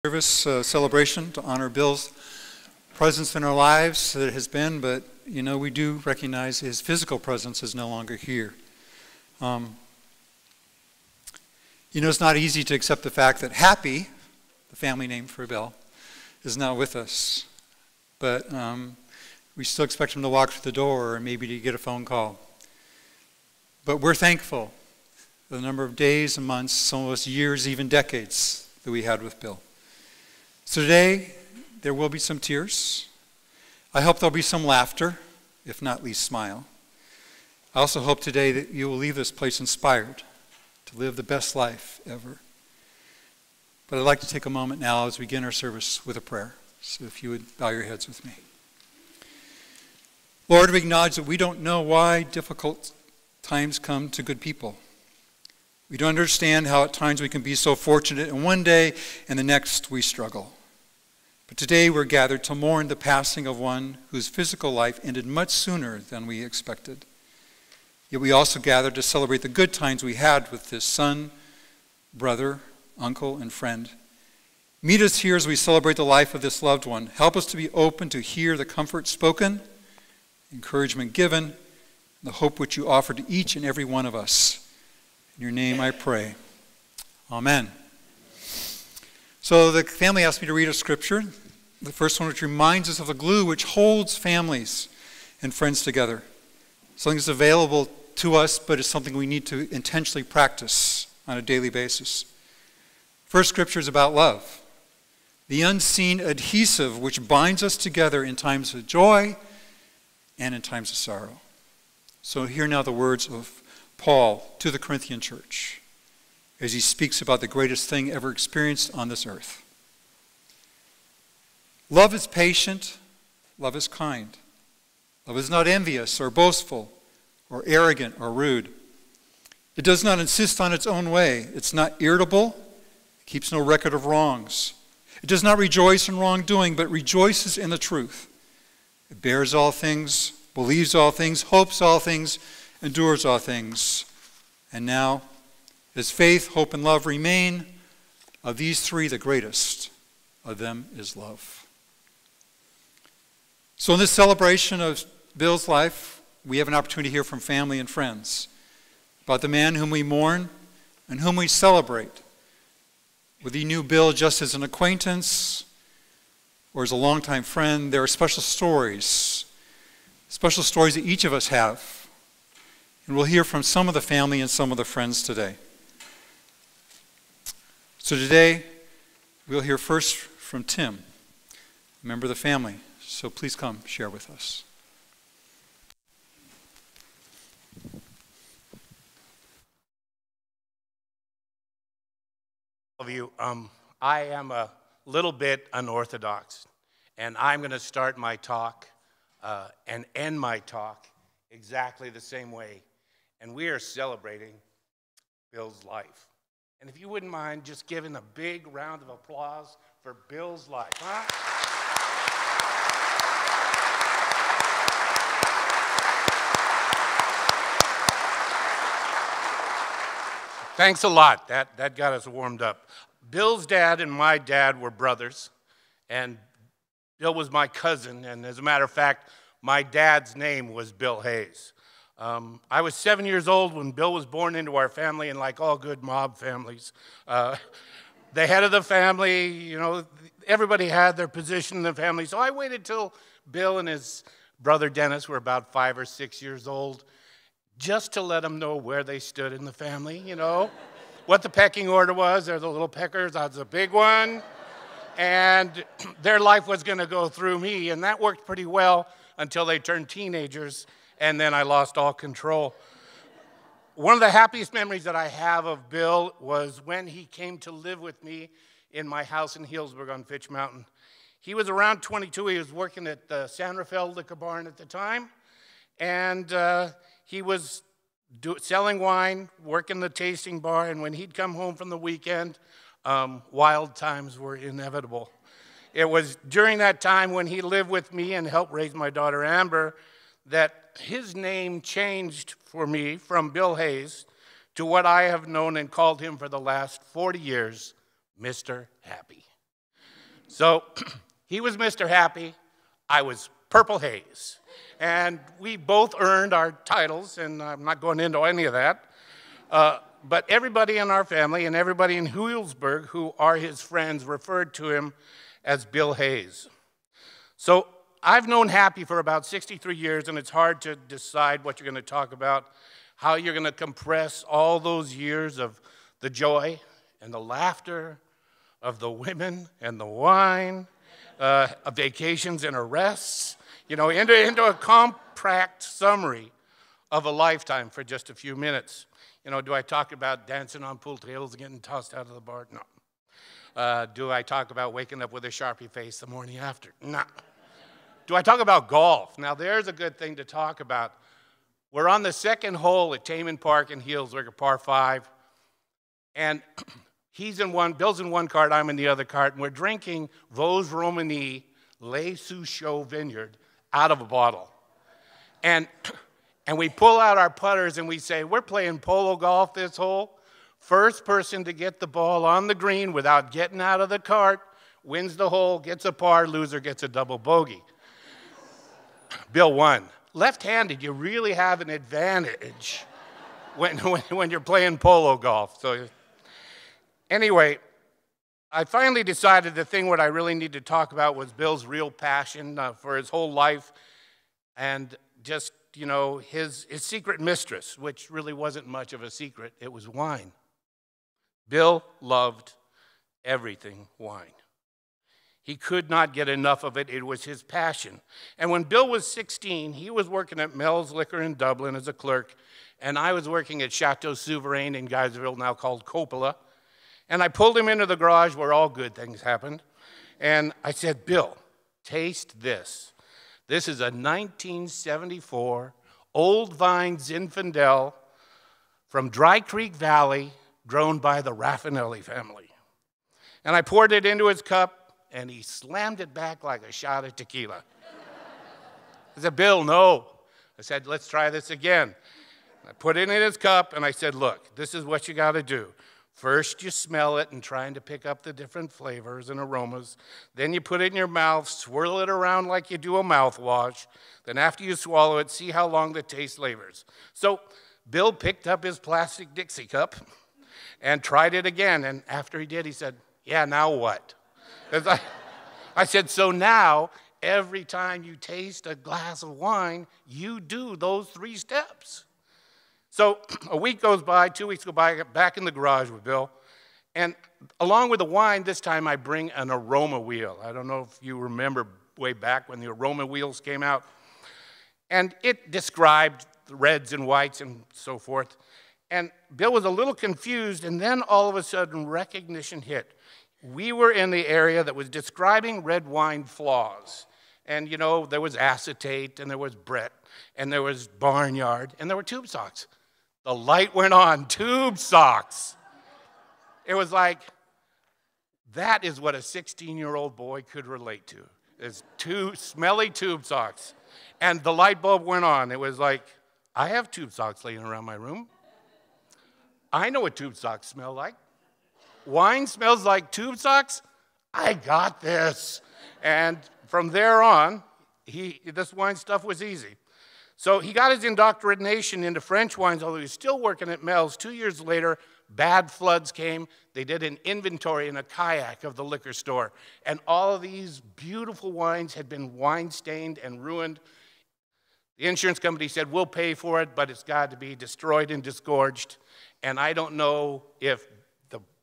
Service celebration to honor Bill's presence in our lives that it has been, but we do recognize his physical presence is no longer here. It's not easy to accept the fact that Happy, the family name for Bill, is not with us, but we still expect him to walk through the door or maybe to get a phone call. But we're thankful for the number of days and months, some of us years, even decades that we had with Bill. So today, there will be some tears. I hope there'll be some laughter, if not at least smile. I also hope today that you will leave this place inspired to live the best life ever. But I'd like to take a moment now as we begin our service with a prayer. So if you would bow your heads with me. Lord, we acknowledge that we don't know why difficult times come to good people. We don't understand how at times we can be so fortunate, and one day and the next we struggle. But today we're gathered to mourn the passing of one whose physical life ended much sooner than we expected. Yet we also gather to celebrate the good times we had with this son, brother, uncle, and friend. Meet us here as we celebrate the life of this loved one. Help us to be open to hear the comfort spoken, encouragement given, and the hope which you offer to each and every one of us. In your name I pray. Amen. So the family asked me to read a scripture, the first one which reminds us of the glue which holds families and friends together. Something that's available to us, but it's something we need to intentionally practice on a daily basis. First scripture is about love, the unseen adhesive which binds us together in times of joy and in times of sorrow. So hear now the words of Paul to the Corinthian church as he speaks about the greatest thing ever experienced on this earth. Love is patient, love is kind. Love is not envious or boastful or arrogant or rude. It does not insist on its own way. It's not irritable. It keeps no record of wrongs. It does not rejoice in wrongdoing, but rejoices in the truth. It bears all things, believes all things, hopes all things, endures all things. And now, as faith, hope, and love remain, of these three, the greatest of them is love. So in this celebration of Bill's life, we have an opportunity to hear from family and friends about the man whom we mourn and whom we celebrate. Whether you knew Bill just as an acquaintance or as a longtime friend, there are special stories that each of us have. And we'll hear from some of the family and some of the friends today. So today, we'll hear first from Tim, a member of the family. So please come share with us. Of you, I am a little bit unorthodox, and I'm going to start my talk and end my talk exactly the same way. And we are celebrating Bill's life. And if you wouldn't mind just giving a big round of applause for Bill's life. Huh? Thanks a lot. That got us warmed up. Bill's dad and my dad were brothers, and Bill was my cousin. And as a matter of fact, my dad's name was Bill Hayes. I was 7 years old when Bill was born into our family, and like all good mob families, the head of the family, everybody had their position in the family. So I waited till Bill and his brother Dennis were about 5 or 6 years old, just to let them know where they stood in the family, what the pecking order was. They're the little peckers, I was the big one, and their life was going to go through me, and that worked pretty well until they turned teenagers. And then I lost all control. One of the happiest memories that I have of Bill was when he came to live with me in my house in Healdsburg on Fitch Mountain. He was around 22. He was working at the San Rafael Liquor Barn at the time. And he was selling wine, working the tasting bar. And when he'd come home from the weekend, wild times were inevitable. It was during that time when he lived with me and helped raise my daughter Amber that his name changed for me from Bill Hayes to what I have known and called him for the last 40 years, Mr. Happy. So he was Mr. Happy, I was Purple Haze. And we both earned our titles, and I'm not going into any of that. But everybody in our family and everybody in Healdsburg who are his friends referred to him as Bill Hayes. So I've known Happy for about 63 years, and it's hard to decide what you're going to talk about, how you're going to compress all those years of the joy and the laughter, of the women and the wine, of vacations and arrests, into a compact summary of a lifetime for just a few minutes. Do I talk about dancing on pool tables and getting tossed out of the bar? No. Do I talk about waking up with a Sharpie face the morning after? No. Do I talk about golf? Now, there's a good thing to talk about. We're on the second hole at Taman Park in Healdsburg, a par 5, and Bill's in one cart, I'm in the other cart, and we're drinking Vos Romani Les Souchaux Vineyard out of a bottle. And we pull out our putters and we say, we're playing polo golf this hole. First person to get the ball on the green without getting out of the cart wins the hole, gets a par, loser gets a double bogey. Bill won. Left-handed, you really have an advantage when you're playing polo golf. So anyway, I finally decided the thing what I really need to talk about was Bill's real passion for his whole life and just, his secret mistress, which really wasn't much of a secret. It was wine. Bill loved everything wine. He could not get enough of it. It was his passion. And when Bill was 16, he was working at Mel's Liquor in Dublin as a clerk, and I was working at Chateau Souverain in Geyserville, now called Coppola. And I pulled him into the garage where all good things happened. And I said, Bill, taste this. This is a 1974 Old Vine Zinfandel from Dry Creek Valley, grown by the Raffinelli family. And I poured it into his cup, and he slammed it back like a shot of tequila. I said, Bill, no. I said, let's try this again. I put it in his cup, and I said, look, this is what you got to do. First, you smell it and trying to pick up the different flavors and aromas. Then you put it in your mouth, swirl it around like you do a mouthwash. Then after you swallow it, see how long the taste lingers. So Bill picked up his plastic Dixie cup and tried it again. And after he did, he said, yeah, now what? I said, so now, every time you taste a glass of wine, you do those 3 steps. So a week goes by, 2 weeks go by, I get back in the garage with Bill. And along with the wine, this time I bring an aroma wheel. I don't know if you remember way back when the aroma wheels came out. And it described the reds and whites and so forth. And Bill was a little confused, and then all of a sudden recognition hit. We were in the area that was describing red wine flaws. And, there was acetate, and there was Brett, and there was Barnyard, and there were tube socks. The light went on, tube socks. It was like, that is what a 16-year-old boy could relate to, is 2 smelly tube socks. And the light bulb went on. It was like, I have tube socks laying around my room. I know what tube socks smell like. Wine smells like tube socks? I got this. And from there on, this wine stuff was easy. So he got his indoctrination into French wines, although he was still working at Mel's. 2 years later, bad floods came. They did an inventory in a kayak of the liquor store. And all of these beautiful wines had been wine-stained and ruined. The insurance company said, we'll pay for it, but it's got to be destroyed and disgorged. And I don't know if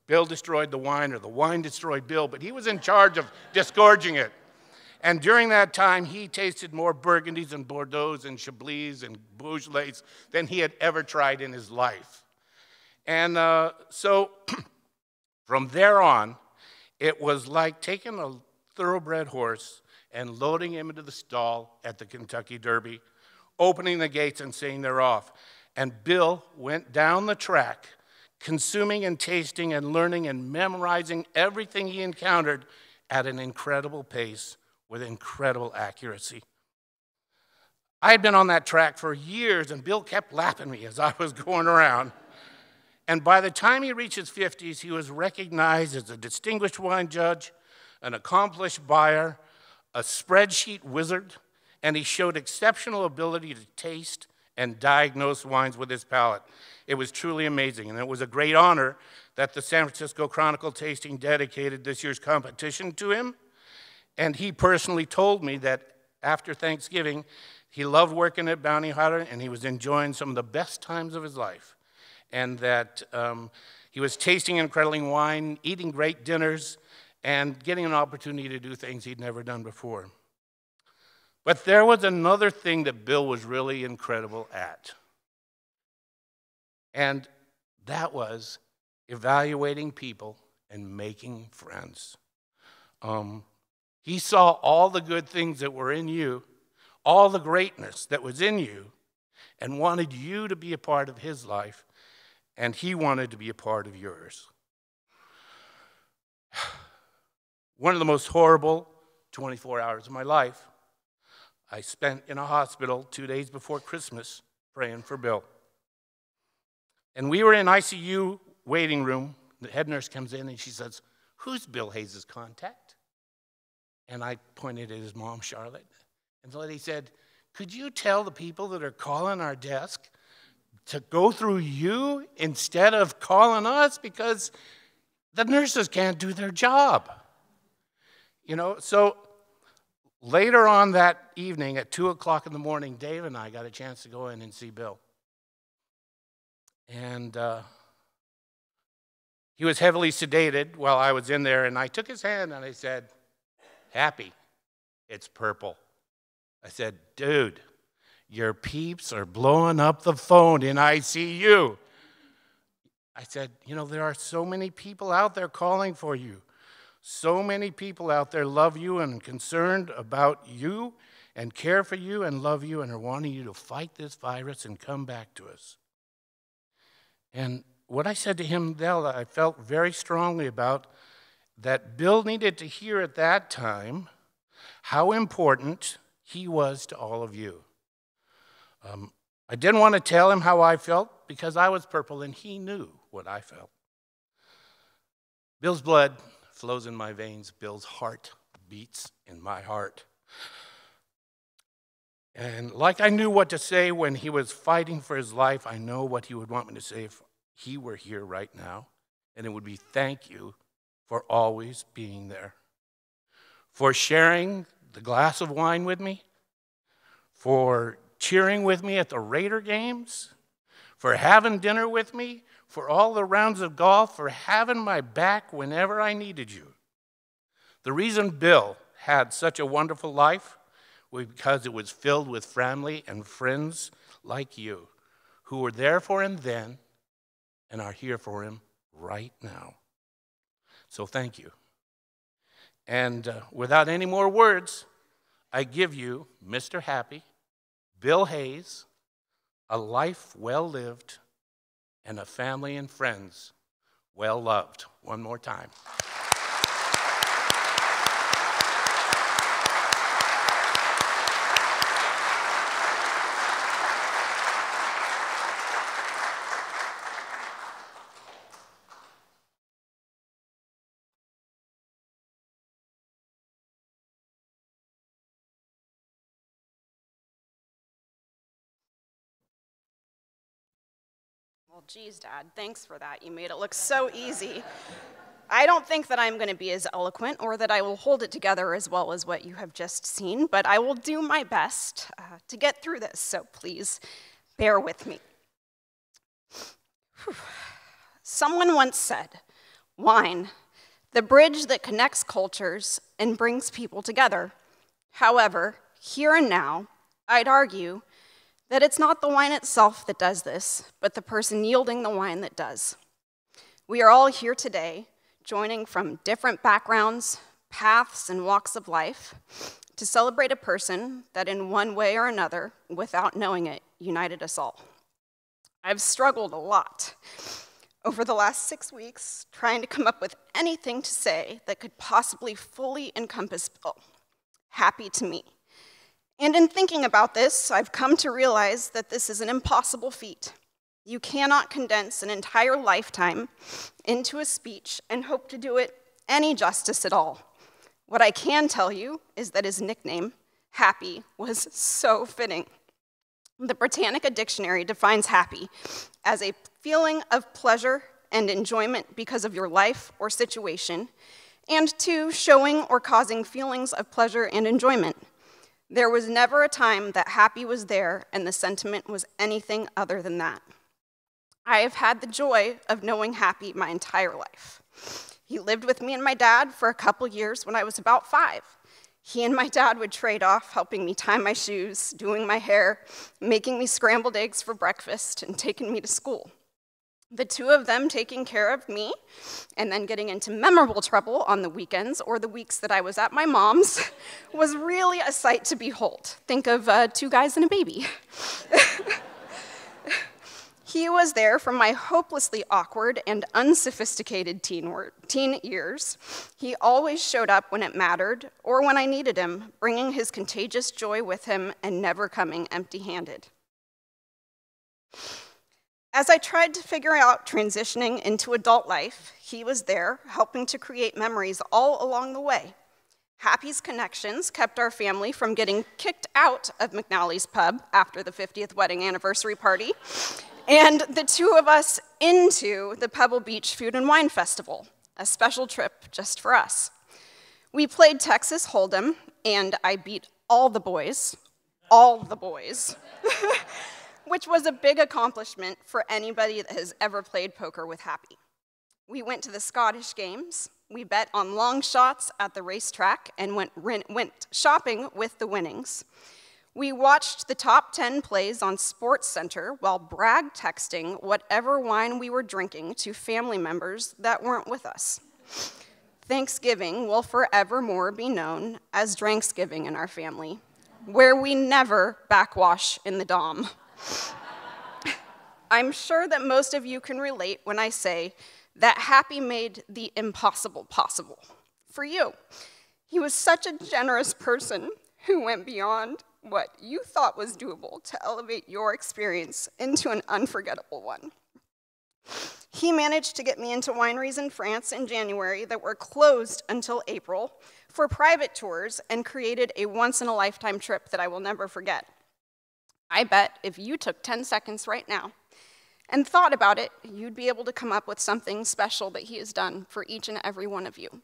Bill destroyed the wine or the wine destroyed Bill, but he was in charge of disgorging it. And during that time, he tasted more Burgundies and Bordeaux and Chablis and Beaujolais than he had ever tried in his life. And so from there on, it was like taking a thoroughbred horse and loading him into the stall at the Kentucky Derby, opening the gates and saying they're off. And Bill went down the track, consuming and tasting and learning and memorizing everything he encountered at an incredible pace with incredible accuracy. I had been on that track for years, and Bill kept lapping me as I was going around. And by the time he reached his 50s, he was recognized as a distinguished wine judge, an accomplished buyer, a spreadsheet wizard, and he showed exceptional ability to taste and diagnose wines with his palate. It was truly amazing, and it was a great honor that the San Francisco Chronicle Tasting dedicated this year's competition to him. And he personally told me that after Thanksgiving, he loved working at Bounty Hunter, and he was enjoying some of the best times of his life. And that he was tasting incredible wine, eating great dinners, and getting an opportunity to do things he'd never done before. But there was another thing that Bill was really incredible at. And that was evaluating people and making friends. He saw all the good things that were in you, all the greatness that was in you, and wanted you to be a part of his life, and he wanted to be a part of yours. One of the most horrible 24 hours of my life, I spent in a hospital 2 days before Christmas praying for Bill. And we were in ICU waiting room. The head nurse comes in and she says, "Who's Bill Hayes' contact?" And I pointed at his mom, Charlotte. And the lady said, "Could you tell the people that are calling our desk to go through you instead of calling us, because the nurses can't do their job?" You know, so later on that evening at 2 o'clock in the morning, Dave and I got a chance to go in and see Bill. And he was heavily sedated while I was in there, and I took his hand and I said, "Happy, it's purple." I said, "Dude, your peeps are blowing up the phone in ICU." I said, "You know, there are so many people out there calling for you. So many people out there love you and concerned about you and care for you and love you and are wanting you to fight this virus and come back to us." And what I said to him then, I felt very strongly about, that Bill needed to hear at that time how important he was to all of you. I didn't want to tell him how I felt because I was purple and he knew what I felt. Bill's blood flows in my veins. Bill's heart beats in my heart. And like I knew what to say when he was fighting for his life, I know what he would want me to say if he were here right now. And it would be, thank you for always being there, for sharing the glass of wine with me, for cheering with me at the Raider games, for having dinner with me, for all the rounds of golf, for having my back whenever I needed you. The reason Bill had such a wonderful life was because it was filled with family and friends like you, who were there for him then and are here for him right now. So thank you. And without any more words, I give you, Mr. Happy, Bill Hayes, a life well lived and a family and friends well loved. One more time. Well, geez, Dad, thanks for that. You made it look so easy. I don't think that I'm going to be as eloquent or that I will hold it together as well as what you have just seen, but I will do my best to get through this, so please bear with me. Whew. Someone once said, "Wine, the bridge that connects cultures and brings people together." However, here and now, I'd argue that it's not the wine itself that does this, but the person yielding the wine that does. We are all here today, joining from different backgrounds, paths, and walks of life, to celebrate a person that in one way or another, without knowing it, united us all. I've struggled a lot over the last 6 weeks trying to come up with anything to say that could possibly fully encompass Bill. Happy to me. And in thinking about this, I've come to realize that this is an impossible feat. You cannot condense an entire lifetime into a speech and hope to do it any justice at all. What I can tell you is that his nickname, Happy, was so fitting. The Britannica Dictionary defines happy as a feeling of pleasure and enjoyment because of your life or situation, and 2, showing or causing feelings of pleasure and enjoyment. There was never a time that happy was there and the sentiment was anything other than that. I have had the joy of knowing Happy my entire life. He lived with me and my dad for a couple years when I was about 5. He and my dad would trade off, helping me tie my shoes, doing my hair, making me scrambled eggs for breakfast, and taking me to school. The 2 of them taking care of me and then getting into memorable trouble on the weekends or the weeks that I was at my mom's was really a sight to behold. Think of 2 guys and a baby. He was there for my hopelessly awkward and unsophisticated teen years. He always showed up when it mattered or when I needed him, bringing his contagious joy with him and never coming empty-handed. As I tried to figure out transitioning into adult life, he was there, helping to create memories all along the way. Happy's connections kept our family from getting kicked out of McNally's pub after the 50th wedding anniversary party, and the 2 of us into the Pebble Beach Food and Wine Festival, a special trip just for us. We played Texas Hold'em, and I beat all the boys, which was a big accomplishment for anybody that has ever played poker with Happy. We went to the Scottish Games, we bet on long shots at the racetrack, and went shopping with the winnings. We watched the top 10 plays on SportsCenter while brag texting whatever wine we were drinking to family members that weren't with us. Thanksgiving will forevermore be known as Dranksgiving in our family, where we never backwash in the Dom. I'm sure that most of you can relate when I say that Happy made the impossible possible for you. He was such a generous person who went beyond what you thought was doable to elevate your experience into an unforgettable one. He managed to get me into wineries in France in January that were closed until April for private tours and created a once-in-a-lifetime trip that I will never forget. I bet if you took 10 seconds right now and thought about it, you'd be able to come up with something special that he has done for each and every one of you.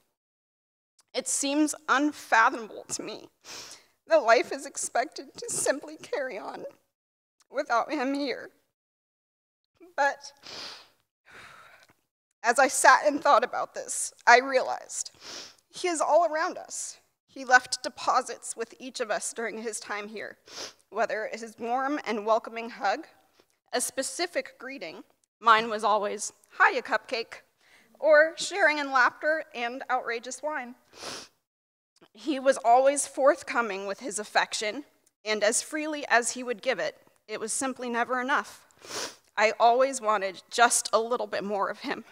It seems unfathomable to me that life is expected to simply carry on without him here. But as I sat and thought about this, I realized he is all around us. He left deposits with each of us during his time here, whether it is his warm and welcoming hug, a specific greeting, mine was always, "Hiya, cupcake," or sharing in laughter and outrageous wine. He was always forthcoming with his affection, and as freely as he would give it, it was simply never enough. I always wanted just a little bit more of him.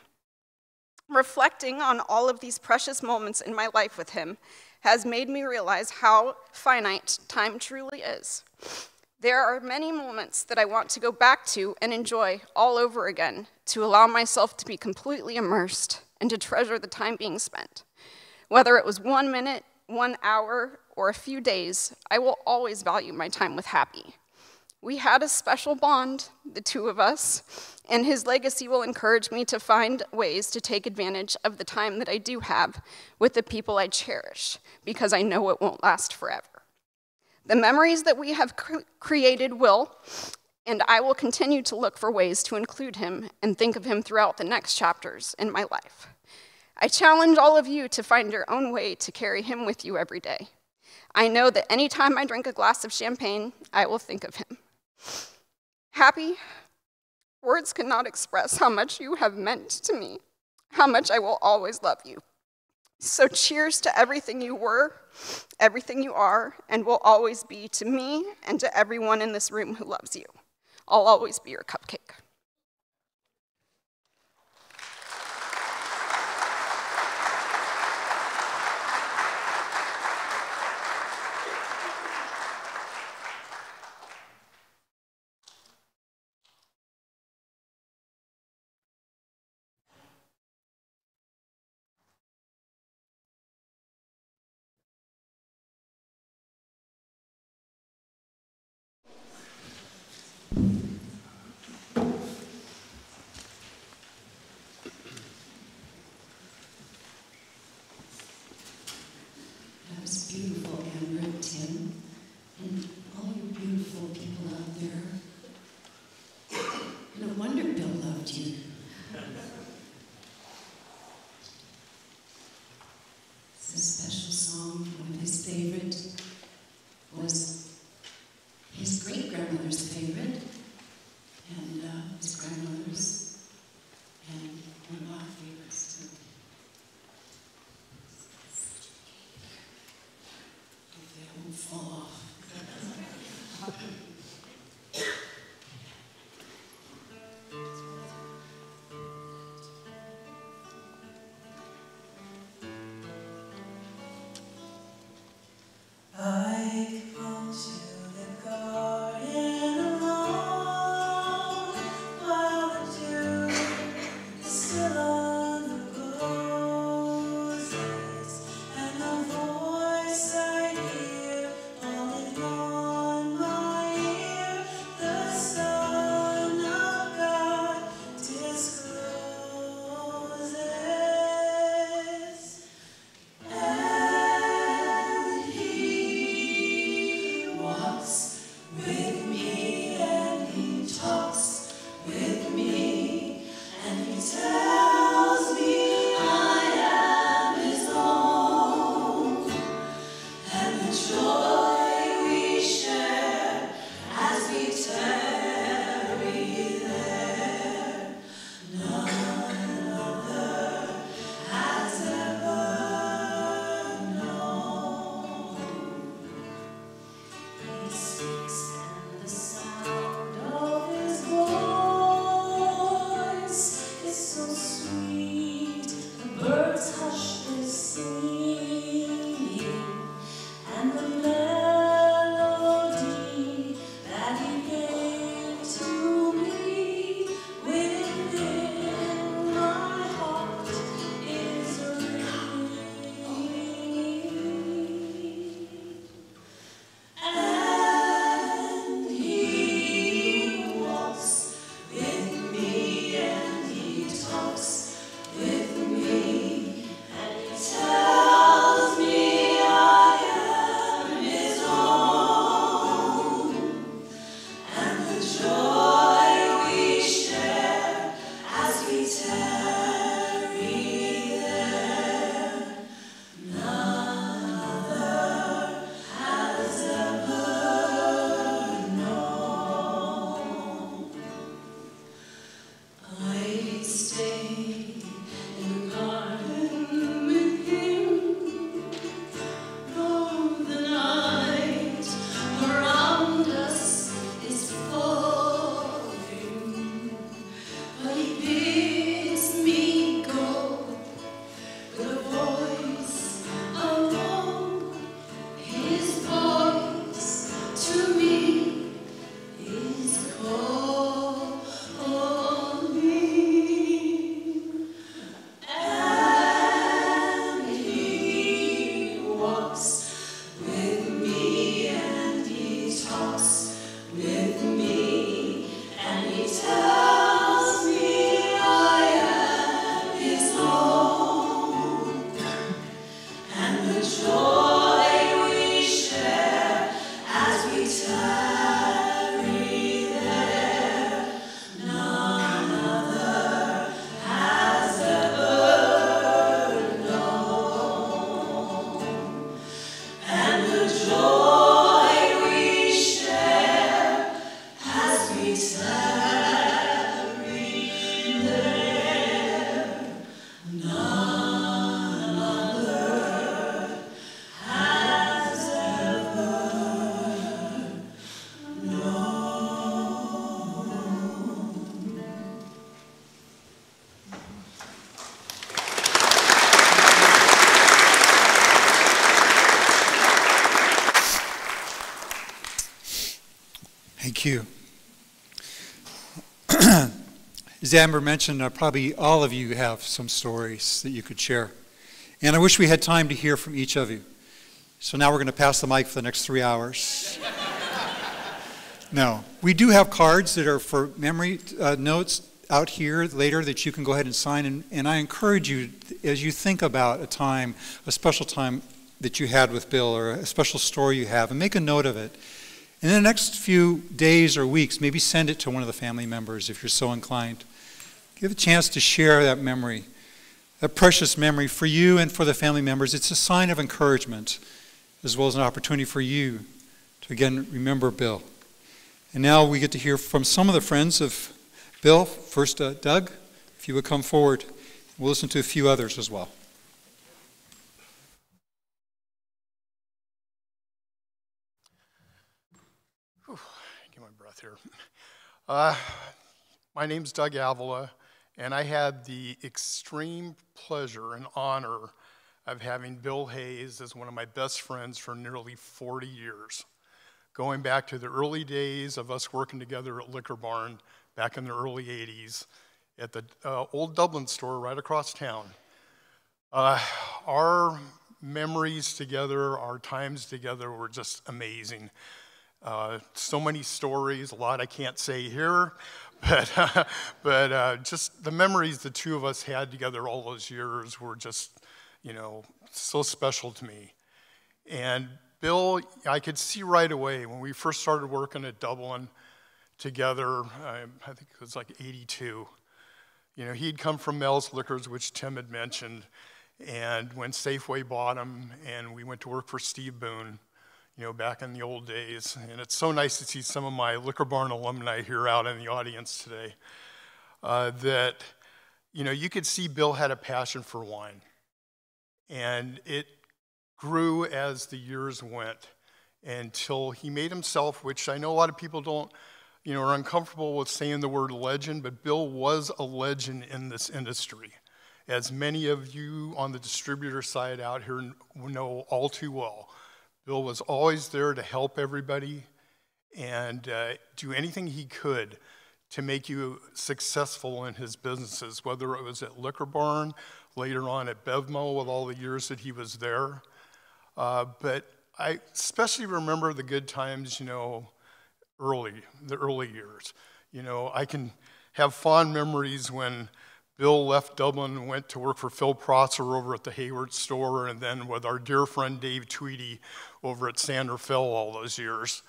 Reflecting on all of these precious moments in my life with him has made me realize how finite time truly is. There are many moments that I want to go back to and enjoy all over again, to allow myself to be completely immersed and to treasure the time being spent. Whether it was 1 minute, 1 hour, or a few days, I will always value my time with Happy. We had a special bond, the 2 of us, and his legacy will encourage me to find ways to take advantage of the time that I do have with the people I cherish, because I know it won't last forever. The memories that we have created will, and I will continue to look for ways to include him and think of him throughout the next chapters in my life. I challenge all of you to find your own way to carry him with you every day. I know that anytime I drink a glass of champagne, I will think of him. Happy, words cannot express how much you have meant to me, how much I will always love you. So cheers to everything you were, everything you are, and will always be to me and to everyone in this room who loves you. I'll always be your cupcake. That was beautiful, Amber and Tim, and all you beautiful people out there. No wonder Bill loved you. It's a special song. One of his favorite was his great-grandmother's favorite, and his grandmother's, and one of our favorites too. Hope they won't fall off. I come to the garden alone while the dew is still on the roses, and a voice I hear falling on my ear, the Son of God discloses. And he walks with me, and he talks with me, and he tells me I am his own, and the joy we share as we tarry there, none other has ever known. He speaks, and the sound of his voice is so sweet. The birds hush their singing, and the melody that he gave to me within my heart is ringing. And he walks with me, and he talks with me, and he tells me I am his own, and the joy we share as we tarry there, none other has ever known. I stay in the garden with him, though the night around us is falling, but he bids me go with a voice alone. His voice to me is calling, and he walks with me, and he talks with me, and he tells me I am his own, and the joy we share as we tarry there, none other has ever known, and the joy we share as we tarry there, none other has ever known. Thank you. As Amber mentioned, probably all of you have some stories that you could share. And I wish we had time to hear from each of you. So now we're going to pass the mic for the next 3 hours. No. We do have cards that are for memory notes out here later that you can go ahead and sign. And I encourage you, as you think about a time, a special time that you had with Bill or a special story you have, and make a note of it. And in the next few days or weeks, maybe send it to one of the family members if you're so inclined. Give a chance to share that memory, that precious memory for you and for the family members. It's a sign of encouragement as well as an opportunity for you to again remember Bill. And now we get to hear from some of the friends of Bill. First, Doug, if you would come forward. We'll listen to a few others as well. Get my breath here. My name's Doug Avila, and I had the extreme pleasure and honor of having Bill Hayes as one of my best friends for nearly 40 years. Going back to the early days of us working together at Liquor Barn back in the early 80s at the old Dublin store right across town. Our memories together, our times together were just amazing. So many stories, a lot I can't say here, but just the memories the two of us had together all those years were just, so special to me. And Bill, I could see right away when we first started working at Dublin together, I think it was like 82. He'd come from Mel's Liquors, which Tim had mentioned, and when Safeway bought him, and we went to work for Steve Boone, back in the old days. And it's so nice to see some of my Liquor Barn alumni here out in the audience today. That, you could see Bill had a passion for wine. And it grew as the years went until he made himself, which I know a lot of people don't, are uncomfortable with saying the word legend, but Bill was a legend in this industry. As many of you on the distributor side out here know all too well. Bill was always there to help everybody and do anything he could to make you successful in his businesses, whether it was at Liquor Barn, later on at Bevmo with all the years that he was there. But I especially remember the good times, the early years. I can have fond memories when Bill left Dublin and went to work for Phil Prosser over at the Hayward store, and then with our dear friend Dave Tweedy over at Sander Fell all those years.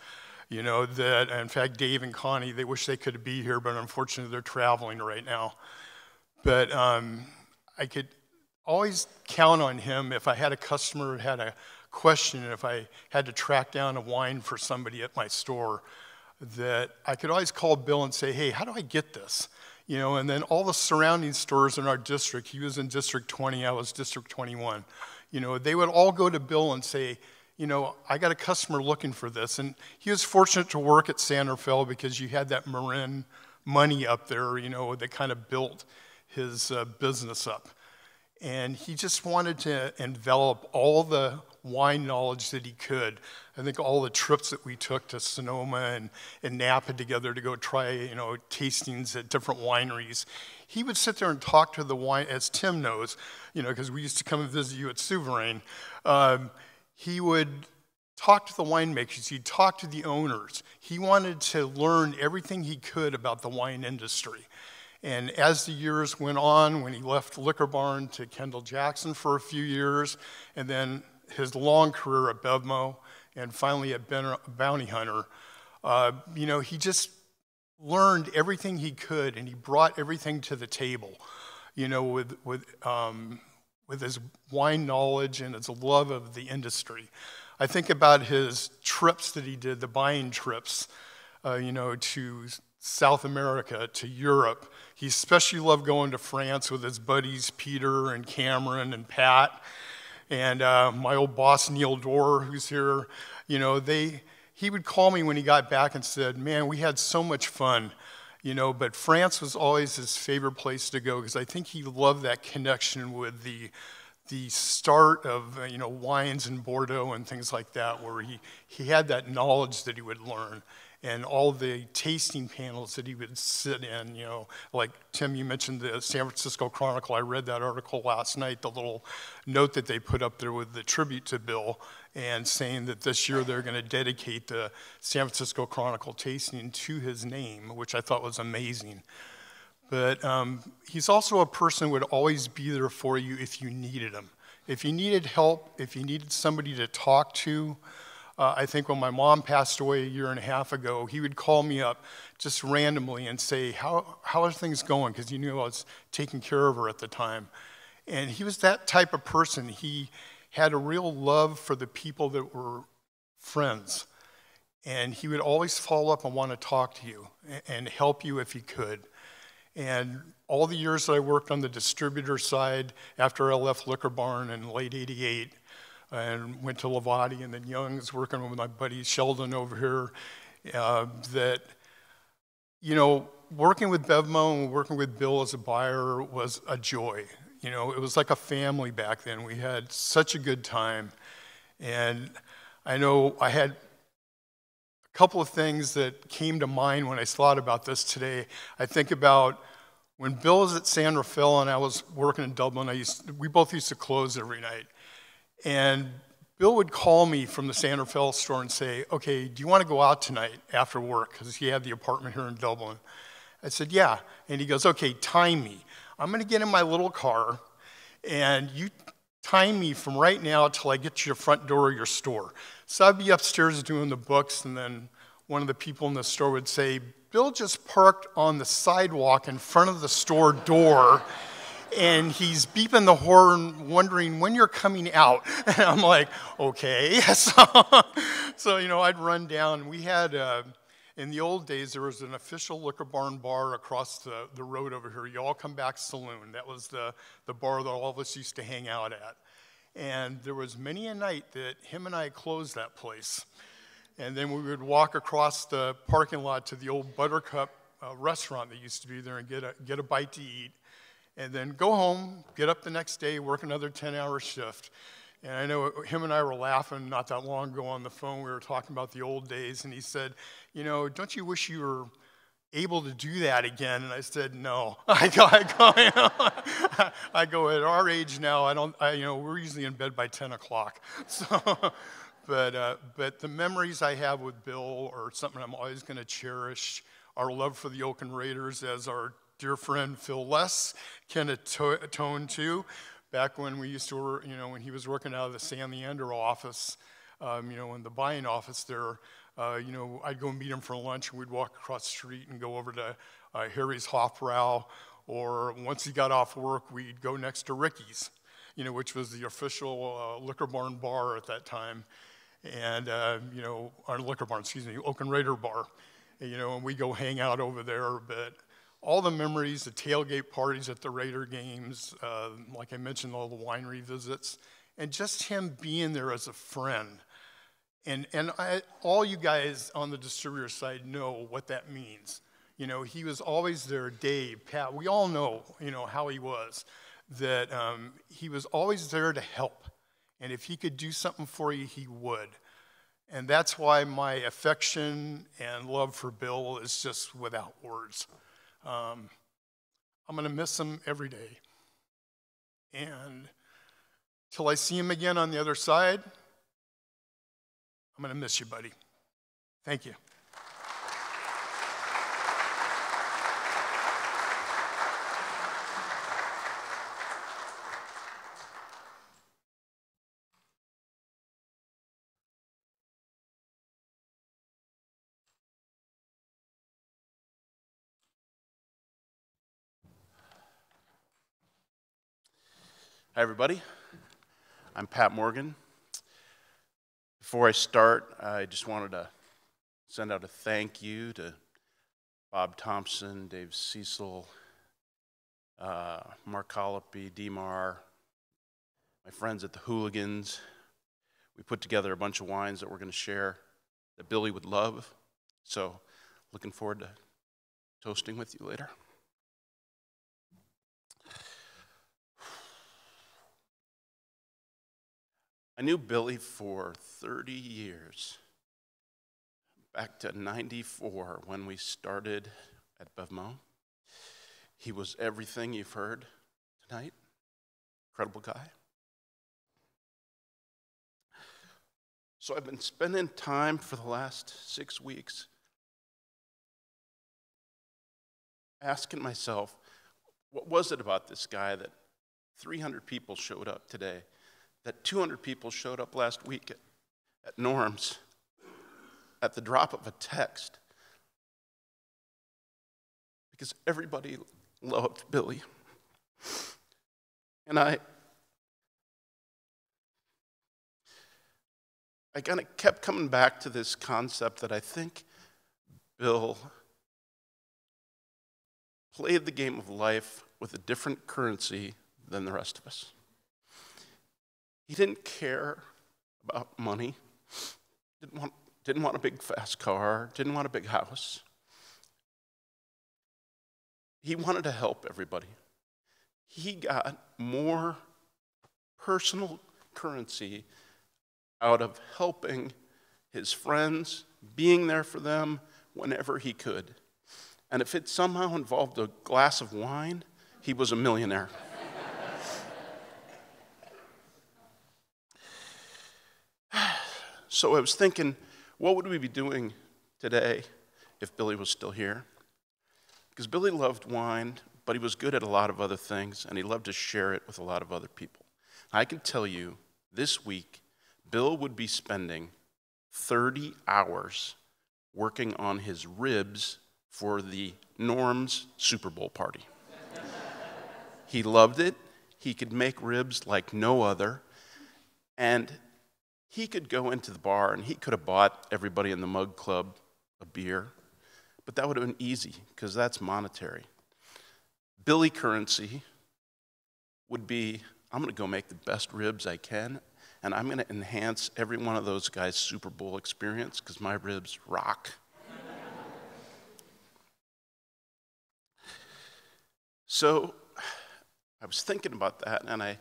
That, in fact, Dave and Connie, they wish they could be here, but unfortunately they're traveling right now. But I could always count on him if I had a customer who had a question, if I had to track down a wine for somebody at my store, that I could always call Bill and say, hey, how do I get this? And then all the surrounding stores in our district, he was in District 20, I was District 21, they would all go to Bill and say, I got a customer looking for this. And he was fortunate to work at Sander Fell because you had that Marin money up there, that kind of built his business up. And he just wanted to envelop all the wine knowledge that he could. I think all the trips that we took to Sonoma and Napa together to go try, tastings at different wineries. He would sit there and talk to the wine, as Tim knows, because we used to come and visit you at Souverain. He would talk to the winemakers. He'd talk to the owners. He wanted to learn everything he could about the wine industry. And as the years went on, when he left Liquor Barn to Kendall Jackson for a few years, and then his long career at Bevmo, and finally at Bounty Hunter, he just learned everything he could, and he brought everything to the table, with his wine knowledge and his love of the industry. I think about his trips that he did, the buying trips, to South America, to Europe. He especially loved going to France with his buddies Peter and Cameron and Pat. And my old boss, Neil Dorr, who's here, he would call me when he got back and said, man, we had so much fun, but France was always his favorite place to go because I think he loved that connection with the start of, wines in Bordeaux and things like that, where he had that knowledge that he would learn. And all the tasting panels that he would sit in, like Tim, you mentioned the San Francisco Chronicle. I read that article last night, the little note that they put up there with the tribute to Bill. and saying that this year they're going to dedicate the San Francisco Chronicle tasting to his name, which I thought was amazing. But he's also a person who would always be there for you if you needed him. If you needed help, if you needed somebody to talk to, I think when my mom passed away a year and a half ago, he would call me up just randomly and say, how are things going? Because he knew I was taking care of her at the time. And he was that type of person. He had a real love for the people that were friends. And he would always follow up and want to talk to you and help you if he could. And all the years that I worked on the distributor side, after I left Liquor Barn in late '88, and went to Levati and then Young's, working with my buddy Sheldon over here, that, you know, working with Bevmo and working with Bill as a buyer was a joy. You know, it was like a family back then. We had such a good time. And I know I had a couple of things that came to mind when I thought about this today. I think about when Bill was at San Rafael and I was working in Dublin, we both used to close every night. And Bill would call me from the San Rafael store and say, okay, do you want to go out tonight after work? Because he had the apartment here in Dublin. I said, yeah. And he goes, okay, time me. I'm going to get in my little car, and you time me from right now till I get to your front door of your store. So I'd be upstairs doing the books, and then one of the people in the store would say, Bill just parked on the sidewalk in front of the store door, and he's beeping the horn, wondering when you're coming out. And I'm like, okay. So you know, I'd run down. We had, in the old days, there was an official Liquor Barn bar across the road over here, Y'all Come Back Saloon. That was the bar that all of us used to hang out at. And there was many a night that him and I closed that place. And then we would walk across the parking lot to the old Buttercup restaurant that used to be there and get a bite to eat. And then go home, get up the next day, work another 10-hour shift. And I know him and I were laughing not that long ago on the phone. We were talking about the old days, and he said, you know, don't you wish you were able to do that again? And I said, no. I go at our age now, you know, we're usually in bed by 10 o'clock. So, but the memories I have with Bill are something I'm always going to cherish. Our love for the Oakland Raiders, as our dear friend Phil Less can atone to. Back when we used to, you know, when he was working out of the San Leander office, you know, in the buying office there, you know, I'd go meet him for lunch, and we'd walk across the street and go over to Harry's Hofbrau, or once he got off work, we'd go next to Ricky's, you know, which was the official Liquor Barn bar at that time, and, you know, our Liquor Barn, excuse me, Oakland Raider bar, you know, and we go hang out over there, but all the memories, the tailgate parties at the Raider games, like I mentioned, all the winery visits, and just him being there as a friend. And all you guys on the distributor side know what that means. You know, he was always there, Dave, Pat, we all know, you know, how he was, that he was always there to help. And if he could do something for you, he would. And that's why my affection and love for Bill is just without words. I'm going to miss him every day. And till I see him again on the other side, I'm going to miss you, buddy. Thank you. Hi, everybody. I'm Pat Morgan. Before I start, I just wanted to send out a thank you to Bob Thompson, Dave Cecil, Mark Colopy, DMAR, my friends at the Hooligans. We put together a bunch of wines that we're going to share that Billy would love. So looking forward to toasting with you later. I knew Billy for 30 years, back to '94 when we started at Bevmo. He was everything you've heard tonight. Incredible guy. So I've been spending time for the last 6 weeks asking myself, what was it about this guy that 300 people showed up today, that 200 people showed up last week at Norm's at the drop of a text? Because everybody loved Billy. And I kind of kept coming back to this concept that I think Bill played the game of life with a different currency than the rest of us. He didn't care about money, didn't want a big fast car, didn't want a big house. He wanted to help everybody. He got more personal currency out of helping his friends, being there for them whenever he could. And if it somehow involved a glass of wine, he was a millionaire. So I was thinking, what would we be doing today if Billy was still here? Because Billy loved wine, but he was good at a lot of other things, and he loved to share it with a lot of other people. I can tell you, this week, Bill would be spending 30 hours working on his ribs for the Norm's Super Bowl party. He loved it. He could make ribs like no other. And he could go into the bar and he could have bought everybody in the Mug Club a beer, but that would have been easy because that's monetary. Billy currency would be, I'm going to go make the best ribs I can, and I'm going to enhance every one of those guys' Super Bowl experience because my ribs rock. So I was thinking about that, and I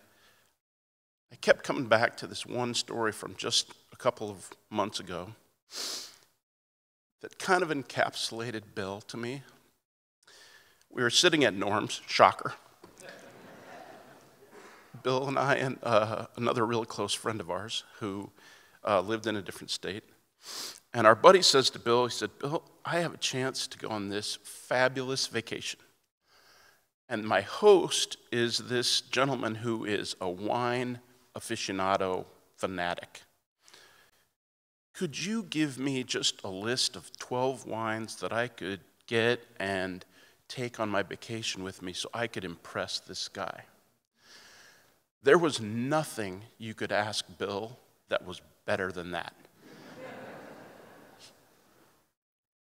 kept coming back to this one story from just a couple of months ago that kind of encapsulated Bill to me. We were sitting at Norm's, shocker. Bill and I and another really close friend of ours who lived in a different state. And our buddy says to Bill, he said, Bill, I have a chance to go on this fabulous vacation. And my host is this gentleman who is a wine aficionado fanatic. Could you give me just a list of 12 wines that I could get and take on my vacation with me so I could impress this guy? There was nothing you could ask Bill that was better than that.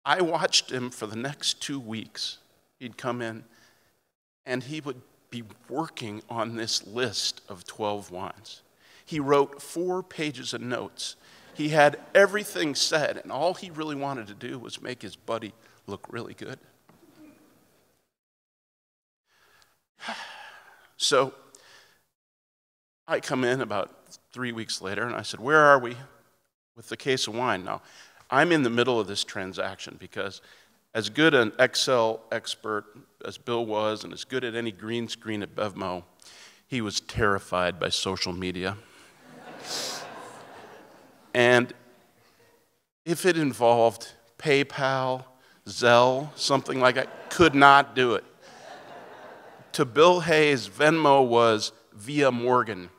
I watched him for the next 2 weeks. He'd come in and he would be working on this list of 12 wines. He wrote 4 pages of notes. He had everything said, and all he really wanted to do was make his buddy look really good. So I come in about 3 weeks later, and I said, where are we with the case of wine? Now, I'm in the middle of this transaction because as good an Excel expert as Bill was, and as good at any green screen at BevMo, he was terrified by social media. And if it involved PayPal, Zelle, something like that, could not do it. To Bill Hayes, Venmo was via Morgan.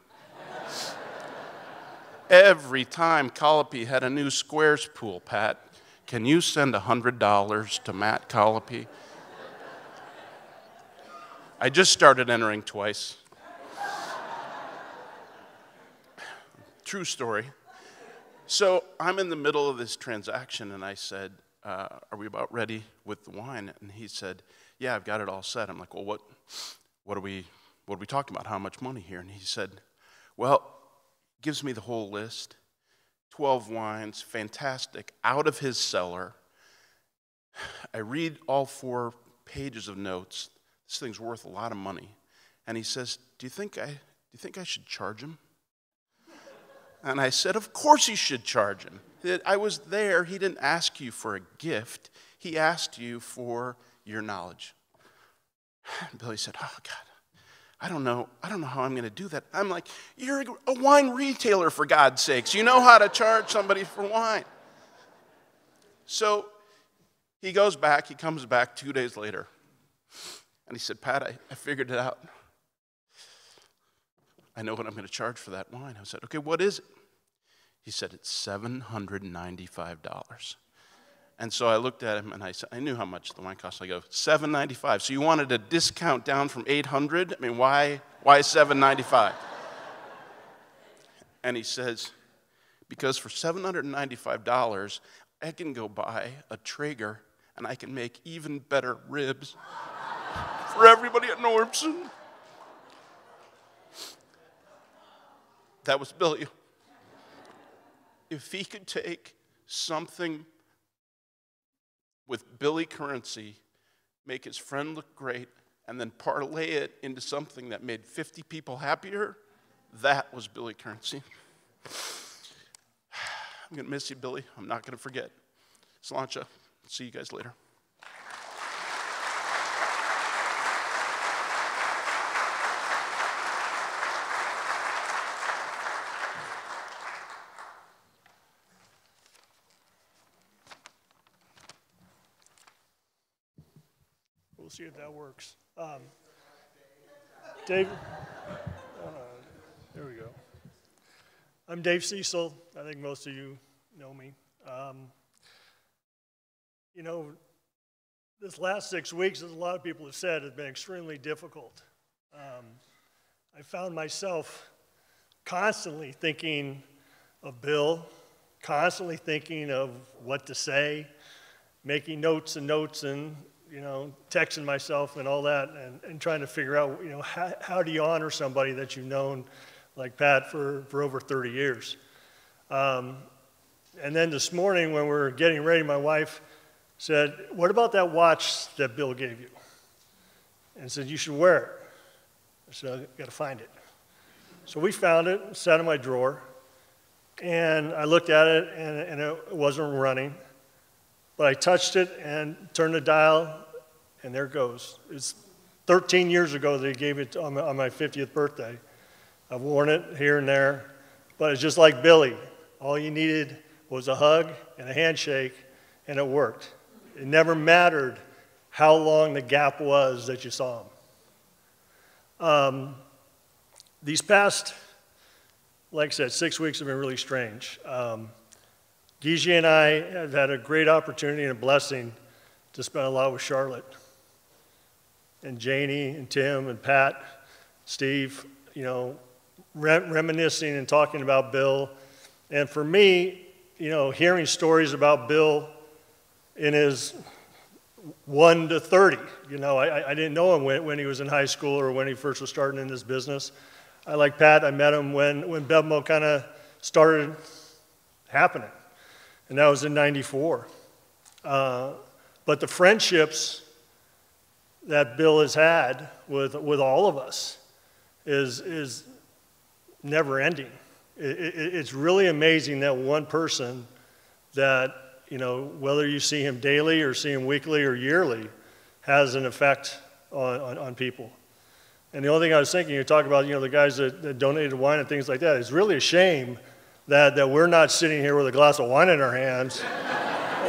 Every time Colopy had a new Squares pool, Pat, can you send $100 to Matt Colopy? I just started entering twice. True story. So I'm in the middle of this transaction, and I said, are we about ready with the wine? And he said, yeah, I've got it all set. I'm like, well, what are we talking about? How much money here? And he said, well, gives me the whole list. 12 wines, fantastic, out of his cellar. I read all 4 pages of notes. This thing's worth a lot of money. And he says, do you think I should charge him? And I said, of course you should charge him. I was there. He didn't ask you for a gift. He asked you for your knowledge. And Billy said, oh, God, I don't know how I'm going to do that. I'm like, you're a wine retailer, for God's sakes. You know how to charge somebody for wine. So he goes back, he comes back 2 days later, and he said, Pat, I figured it out. I know what I'm going to charge for that wine. I said, okay, what is it? He said, it's $795. And so I looked at him and I said, I knew how much the wine cost. I go, $795. So you wanted a discount down from $800? I mean, why $795? And he says, because for $795, I can go buy a Traeger and I can make even better ribs for everybody at Nordson. That was Billy. If he could take something with Billy currency, make his friend look great, and then parlay it into something that made 50 people happier, that was Billy currency. I'm going to miss you, Billy. I'm not going to forget. Sláinte. See you guys later. We'll see if that works. Dave, there we go. I'm Dave Cecil. I think most of you know me. You know, this last 6 weeks, as a lot of people have said, has been extremely difficult. I found myself constantly thinking of Bill, constantly thinking of what to say, making notes and, you know, texting myself and all that, and trying to figure out, you know, how do you honor somebody that you've known like Pat for over 30 years. And then this morning when we were getting ready, my wife said, what about that watch that Bill gave you? And said, you should wear it. I said, I've got to find it. So we found it, sat in my drawer, and I looked at it, and it wasn't running. But I touched it and turned the dial, and there it goes. It's 13 years ago that he gave it on my 50th birthday. I've worn it here and there, but it's just like Billy. All you needed was a hug and a handshake, and it worked. It never mattered how long the gap was that you saw him. These past, like I said, 6 weeks have been really strange. Gigi and I have had a great opportunity and a blessing to spend a lot with Charlotte. And Janie and Tim and Pat, Steve, you know, reminiscing and talking about Bill. And for me, you know, hearing stories about Bill in his 1 to 30, you know, I didn't know him when he was in high school or when he first was starting in this business. I like Pat, I met him when Bevmo kind of started happening. And that was in '94. But the friendships that Bill has had with all of us is never ending. It's really amazing that one person that, you know, whether you see him daily or see him weekly or yearly, has an effect on people. And the only thing I was thinking, you talk about, you know, the guys that donated wine and things like that, it's really a shame that we're not sitting here with a glass of wine in our hands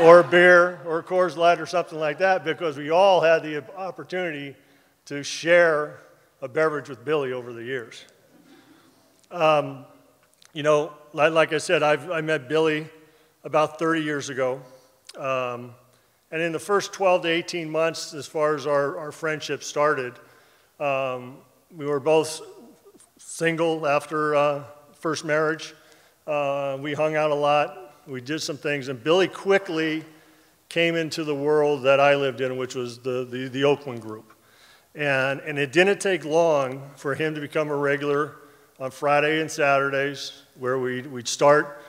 or beer or Coors Light or something like that, because we all had the opportunity to share a beverage with Billy over the years. You know, like I said, I met Billy about 30 years ago. And in the first 12 to 18 months, as far as our friendship started, we were both single after first marriage. We hung out a lot. We did some things. And Billy quickly came into the world that I lived in, which was the Oakland group. And it didn't take long for him to become a regular on Friday and Saturdays, where we'd start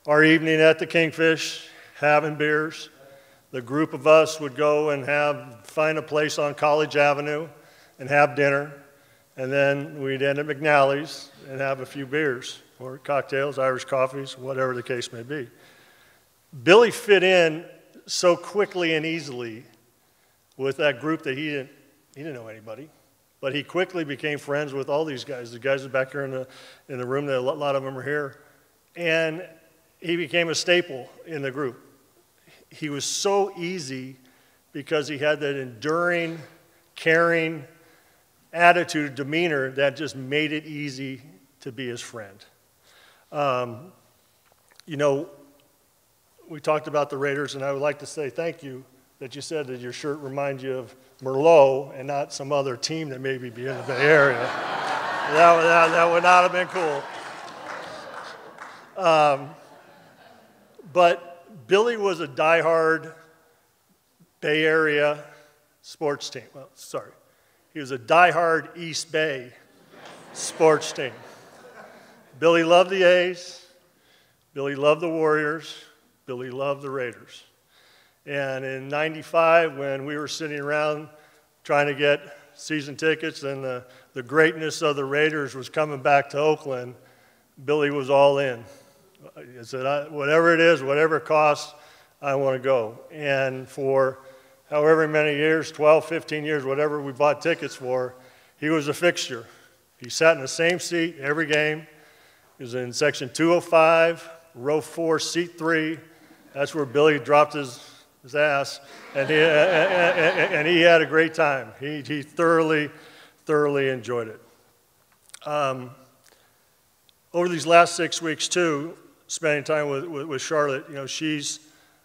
our evening at the Kingfish, having beers. The group of us would go and find a place on College Avenue and have dinner. And then we'd end at McNally's and have a few beers, or cocktails, Irish coffees, whatever the case may be. Billy fit in so quickly and easily with that group that he didn't know anybody. But he quickly became friends with all these guys. The guys are back here in the room, a lot of them are here. And he became a staple in the group. He was so easy because he had that enduring, caring attitude, demeanor that just made it easy to be his friend. You know, we talked about the Raiders, and I would like to say thank you that you said that your shirt reminds you of Merlot and not some other team that maybe be in the Bay Area. That would not have been cool. But Billy was a diehard Bay Area sports team. Well, sorry. He was a diehard East Bay sports team. Billy loved the A's. Billy loved the Warriors. Billy loved the Raiders. And in '95, when we were sitting around trying to get season tickets and the greatness of the Raiders was coming back to Oakland, Billy was all in. He said, whatever it is, whatever it costs, I want to go. And for however many years, 12, 15 years, whatever we bought tickets for, he was a fixture. He sat in the same seat every game. He was in section 205, row 4, seat 3. That's where Billy dropped his ass, and he had a great time. He thoroughly enjoyed it. Over these last 6 weeks, too, spending time with Charlotte, you know, she's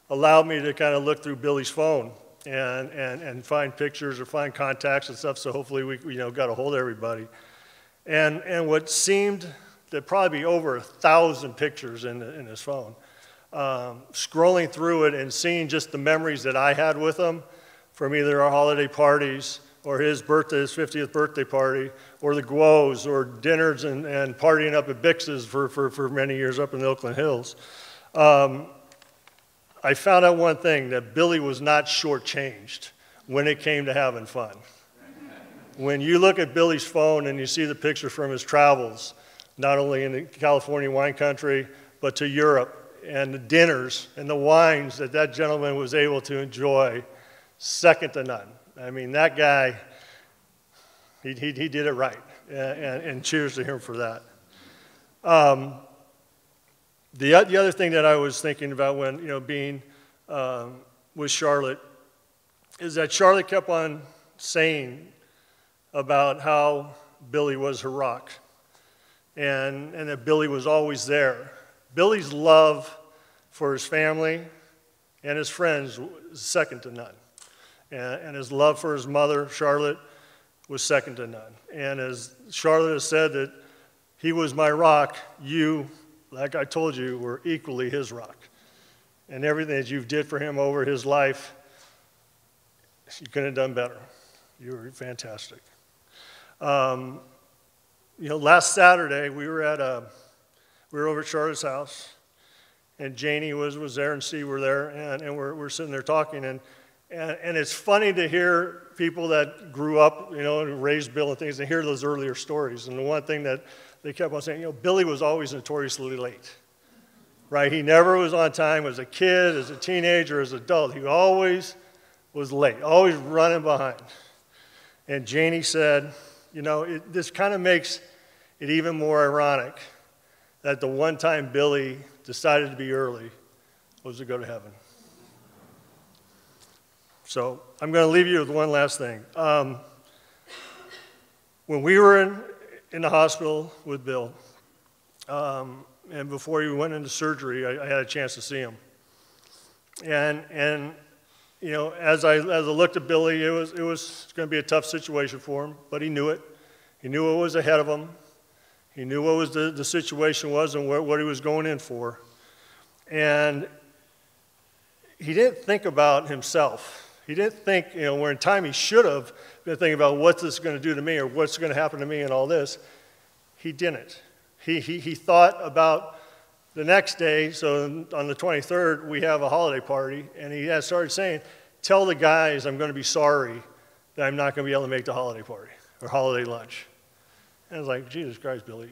allowed me to kind of look through Billy's phone and find pictures or find contacts and stuff, so hopefully we got a hold of everybody. And what seemed to probably be over 1,000 pictures in his phone. Scrolling through it and seeing just the memories that I had with him from either our holiday parties or his 50th birthday party, or the Guos, or dinners and partying up at Bix's for many years up in the Oakland Hills. I found out one thing, that Billy was not shortchanged when it came to having fun. When you look at Billy's phone and you see the picture from his travels, not only in the California wine country, but to Europe, and the dinners and the wines that gentleman was able to enjoy, second to none. I mean, that guy, he did it right, and cheers to him for that. The other thing that I was thinking about when, being with Charlotte, is that Charlotte kept on saying about how Billy was her rock, and that Billy was always there. Billy's love for his family and his friends was second to none. And his love for his mother, Charlotte, was second to none. And as Charlotte has said that he was my rock, you, like I told you, were equally his rock. And everything that you did for him over his life, you couldn't have done better. You were fantastic. Last Saturday we were over at Charlotte's house, and Janie was there, and Steve were there, and we're sitting there talking, and it's funny to hear people that grew up, and raised Bill and things, and hear those earlier stories. And the one thing that they kept on saying, Billy was always notoriously late, right? He never was on time as a kid, as a teenager, as an adult. He always was late, always running behind. And Janie said, this kind of makes it even more ironic that the one time Billy decided to be early was to go to heaven. So I'm going to leave you with one last thing. When we were in the hospital with Bill, and before he went into surgery, I had a chance to see him. And as I looked at Billy, it was going to be a tough situation for him, but he knew it. He knew what was ahead of him. He knew what was the situation was and what he was going in for. And he didn't think about himself. He didn't think, where in time he should have been thinking about what's this going to do to me or what's going to happen to me and all this. He didn't. He thought about the next day, so on the 23rd, we have a holiday party, and he had started saying, tell the guys I'm going to be sorry that I'm not going to be able to make the holiday party or holiday lunch. And I was like, Jesus Christ, Billy,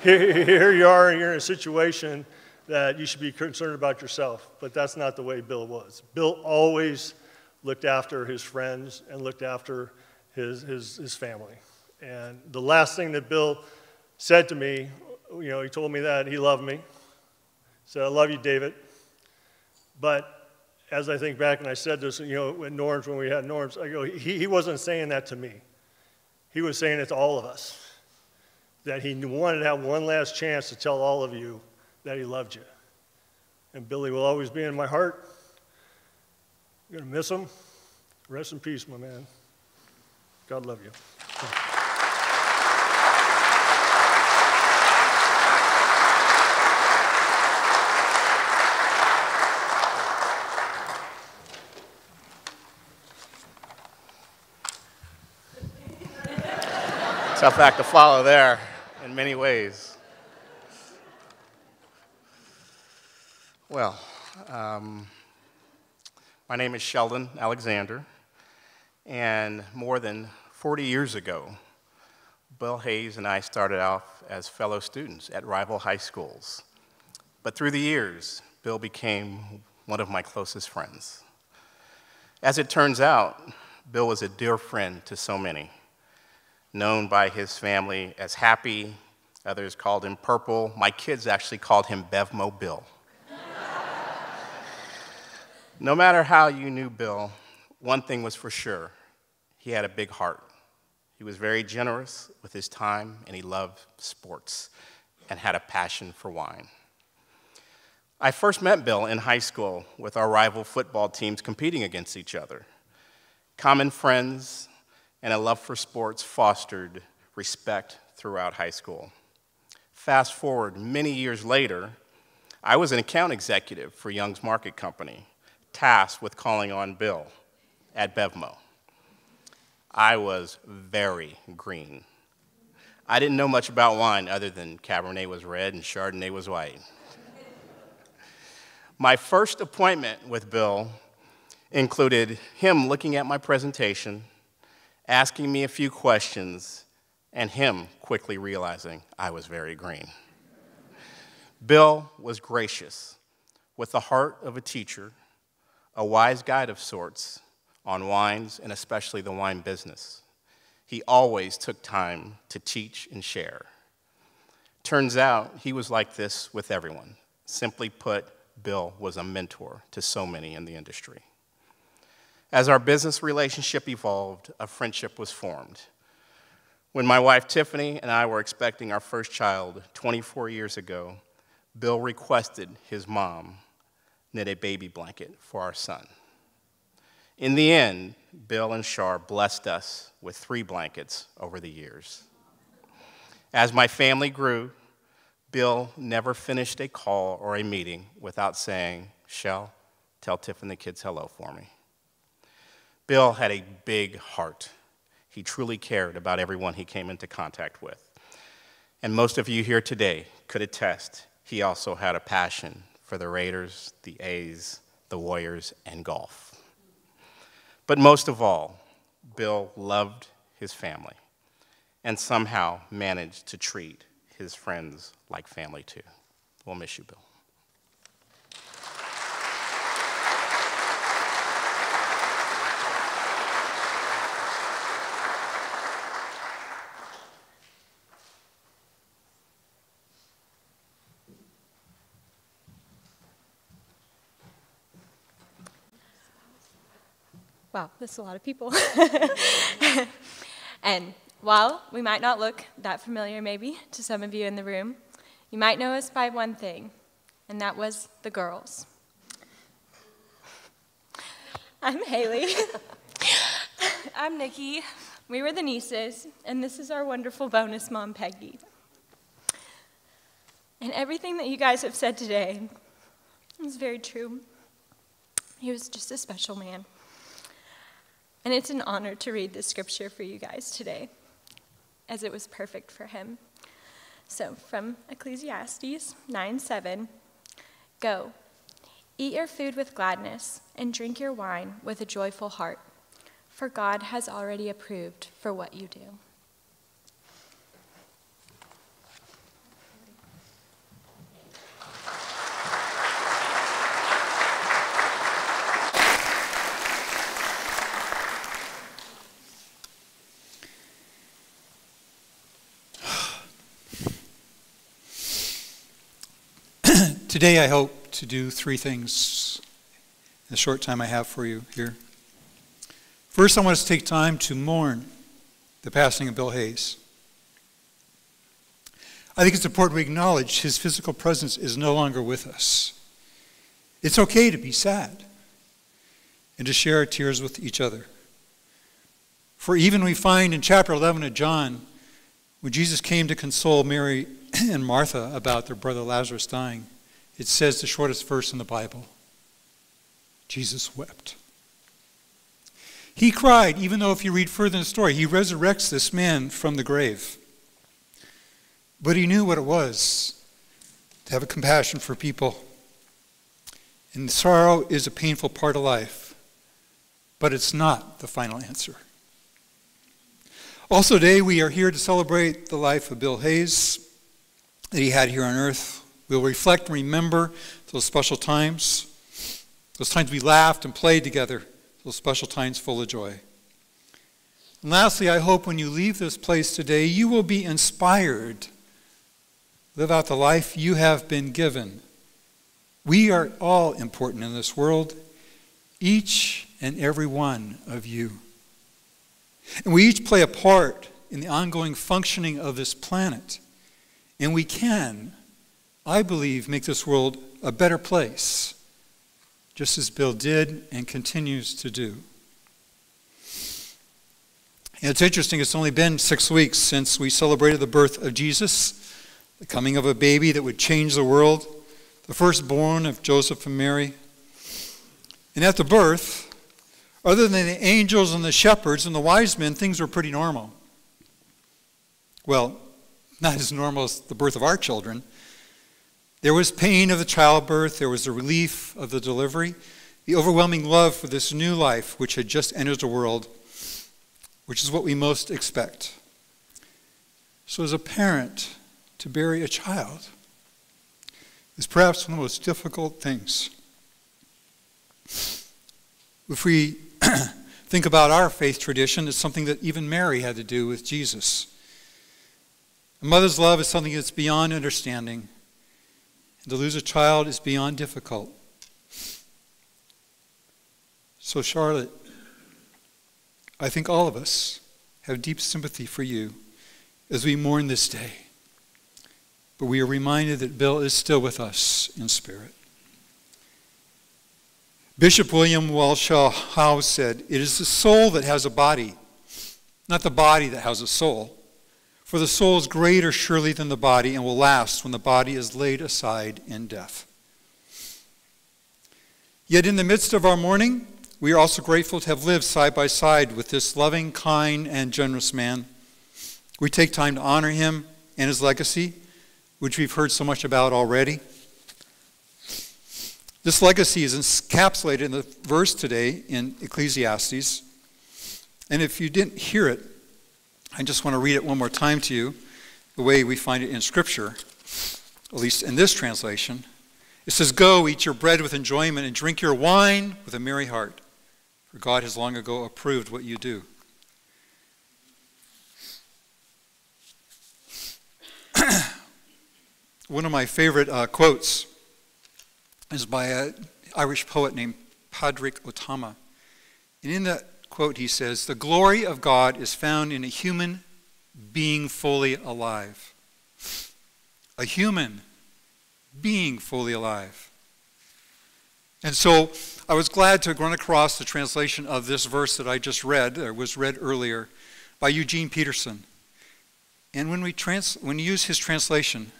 here you are, and you're in a situation that you should be concerned about yourself, but that's not the way Bill was. Bill always looked after his friends and looked after his family. And the last thing that Bill said to me, you know, he told me that he loved me. He said, "I love you, David." But as I think back, and I said this, you know, at Norm's, when we had Norm's, I go, he wasn't saying that to me. He was saying it to all of us, that he wanted to have one last chance to tell all of you that he loved you. And Billy will always be in my heart. I'm going to miss him. Rest in peace, my man. God love you. Tough act to follow there in many ways. Well, my name is Sheldon Alexander, and more than 40 years ago, Bill Hayes and I started off as fellow students at rival high schools. But through the years, Bill became one of my closest friends. As it turns out, Bill was a dear friend to so many, known by his family as Happy, others called him Purple. My kids actually called him Bevmo Bill. No matter how you knew Bill, one thing was for sure: he had a big heart. He was very generous with his time, and he loved sports and had a passion for wine. I first met Bill in high school with our rival football teams competing against each other. Common friends and a love for sports fostered respect throughout high school. Fast forward many years later, I was an account executive for Young's Market Company, tasked with calling on Bill at Bevmo. I was very green. I didn't know much about wine other than Cabernet was red and Chardonnay was white. My first appointment with Bill included him looking at my presentation, asking me a few questions, and him quickly realizing I was very green. Bill was gracious, with the heart of a teacher, a wise guide of sorts on wines and especially the wine business. He always took time to teach and share. Turns out he was like this with everyone. Simply put, Bill was a mentor to so many in the industry. As our business relationship evolved, a friendship was formed. When my wife Tiffany and I were expecting our first child 24 years ago, Bill requested his mom knit a baby blanket for our son. In the end, Bill and Char blessed us with 3 blankets over the years. As my family grew, Bill never finished a call or a meeting without saying, "Shell, tell Tiff and the kids hello for me." Bill had a big heart. He truly cared about everyone he came into contact with. And most of you here today could attest he also had a passion for the Raiders, the A's, the Warriors, and golf. But most of all, Bill loved his family and somehow managed to treat his friends like family too. We'll miss you, Bill. Wow, that's a lot of people. And while we might not look that familiar maybe to some of you in the room, you might know us by one thing, and that was the girls. I'm Haley. I'm Nikki. We were the nieces, and this is our wonderful bonus mom, Peggy. And everything that you guys have said today is very true. He was just a special man. And it's an honor to read this scripture for you guys today, as it was perfect for him. So from Ecclesiastes 9:7, "Go, eat your food with gladness, and drink your wine with a joyful heart, for God has already approved for what you do." Today I hope to do three things in the short time I have for you here. First, I want us to take time to mourn the passing of Bill Hayes. I think it's important we acknowledge his physical presence is no longer with us. It's okay to be sad and to share our tears with each other. For even we find in chapter 11 of John, when Jesus came to console Mary and Martha about their brother Lazarus dying, it says the shortest verse in the Bible, Jesus wept. He cried, even though if you read further in the story, he resurrects this man from the grave. But he knew what it was to have a compassion for people. And sorrow is a painful part of life, but it's not the final answer. Also today we are here to celebrate the life of Bill Hayes that he had here on earth. We'll reflect and remember those special times, those times we laughed and played together, those special times full of joy. And lastly, I hope when you leave this place today, you will be inspired. Live out the life you have been given. We are all important in this world, each and every one of you. And we each play a part in the ongoing functioning of this planet. And we can, I believe, make this world a better place, just as Bill did and continues to do. And it's interesting, it's only been 6 weeks since we celebrated the birth of Jesus, the coming of a baby that would change the world, the firstborn of Joseph and Mary. And at the birth, other than the angels and the shepherds and the wise men, things were pretty normal. Well, not as normal as the birth of our children. There was pain of the childbirth, there was the relief of the delivery, the overwhelming love for this new life which had just entered the world, which is what we most expect. So as a parent, to bury a child is perhaps one of the most difficult things. If we think about our faith tradition, it's something that even Mary had to do with Jesus. A mother's love is something that's beyond understanding. And to lose a child is beyond difficult. So Charlotte, I think all of us have deep sympathy for you as we mourn this day. But we are reminded that Bill is still with us in spirit. Bishop William Walshaw Howe said, "It is the soul that has a body, not the body that has a soul. For the soul is greater surely than the body and will last when the body is laid aside in death." Yet in the midst of our mourning, we are also grateful to have lived side by side with this loving, kind, and generous man. We take time to honor him and his legacy, which we've heard so much about already. This legacy is encapsulated in the verse today in Ecclesiastes. And if you didn't hear it, I just want to read it one more time to you, the way we find it in Scripture, at least in this translation. It says, "Go, eat your bread with enjoyment and drink your wine with a merry heart, for God has long ago approved what you do." One of my favorite quotes is by an Irish poet named Padraig O'Tama. And in that quote he says, "The glory of God is found in a human being fully alive." A human being fully alive. And so I was glad to run across the translation of this verse that I just read, or was read earlier, by Eugene Peterson. And when we use his translation,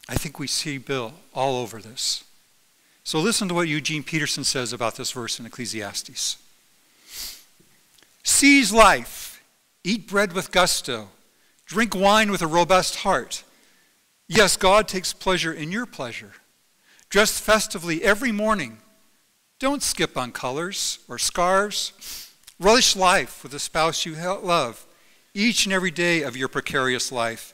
I think we see Bill all over this. So listen to what Eugene Peterson says about this verse in Ecclesiastes. "Seize life, eat bread with gusto, drink wine with a robust heart. Yes, God takes pleasure in your pleasure. Dress festively every morning. Don't skip on colors or scarves. Relish life with the spouse you love, each and every day of your precarious life.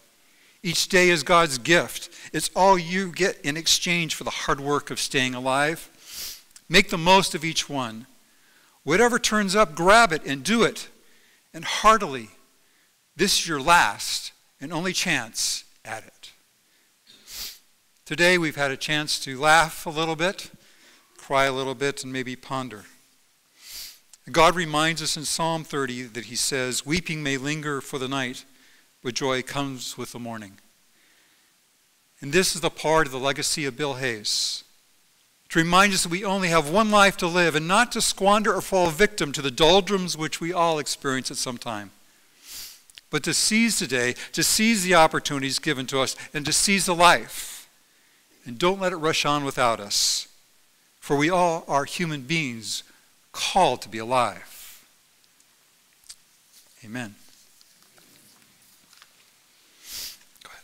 Each day is God's gift. It's all you get in exchange for the hard work of staying alive. Make the most of each one. Whatever turns up, grab it and do it. And heartily, this is your last and only chance at it." Today we've had a chance to laugh a little bit, cry a little bit, and maybe ponder. God reminds us in Psalm 30 that he says, "Weeping may linger for the night, but joy comes with the morning." And this is the part of the legacy of Bill Hayes, to remind us that we only have one life to live and not to squander or fall victim to the doldrums which we all experience at some time. But to seize today, to seize the opportunities given to us, and to seize the life. And don't let it rush on without us. For we all are human beings called to be alive. Amen. Go ahead.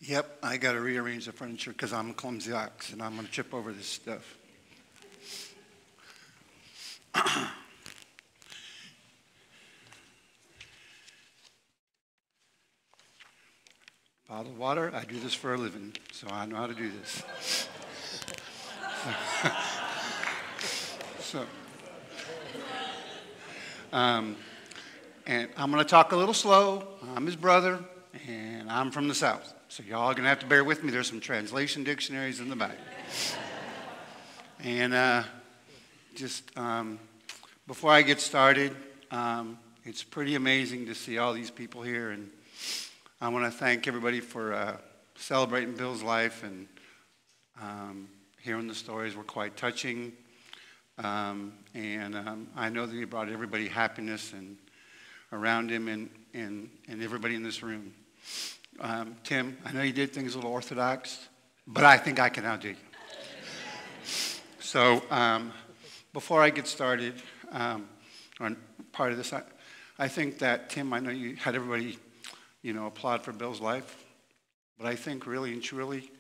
Yep, I got to rearrange the furniture because I'm a clumsy ox and I'm going to trip over this stuff. Bottled water, I do this for a living, so I know how to do this. And I'm going to talk a little slow. I'm his brother, and I'm from the South. So y'all are going to have to bear with me. There's some translation dictionaries in the back. And before I get started, it's pretty amazing to see all these people here. And I want to thank everybody for celebrating Bill's life, and hearing the stories were quite touching. I know that he brought everybody happiness and around him and everybody in this room. Tim, I know you did things a little orthodox, but I think I can outdo you. So before I get started on part of this, I think that, Tim, I know you had everybody, applaud for Bill's life, but I think really and truly,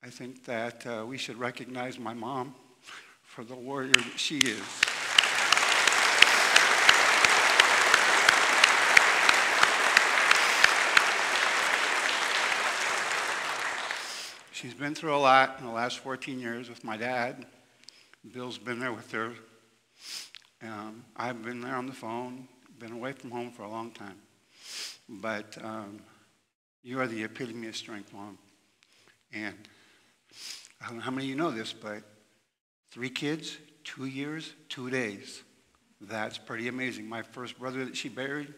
I think that we should recognize my mom for the warrior that she is. She's been through a lot in the last 14 years with my dad. Bill's been there with her. I've been there on the phone, been away from home for a long time. But you are the epitome of strength, Mom. And I don't know how many of you know this, but 3 kids, 2 years, 2 days. That's pretty amazing. My first brother that she buried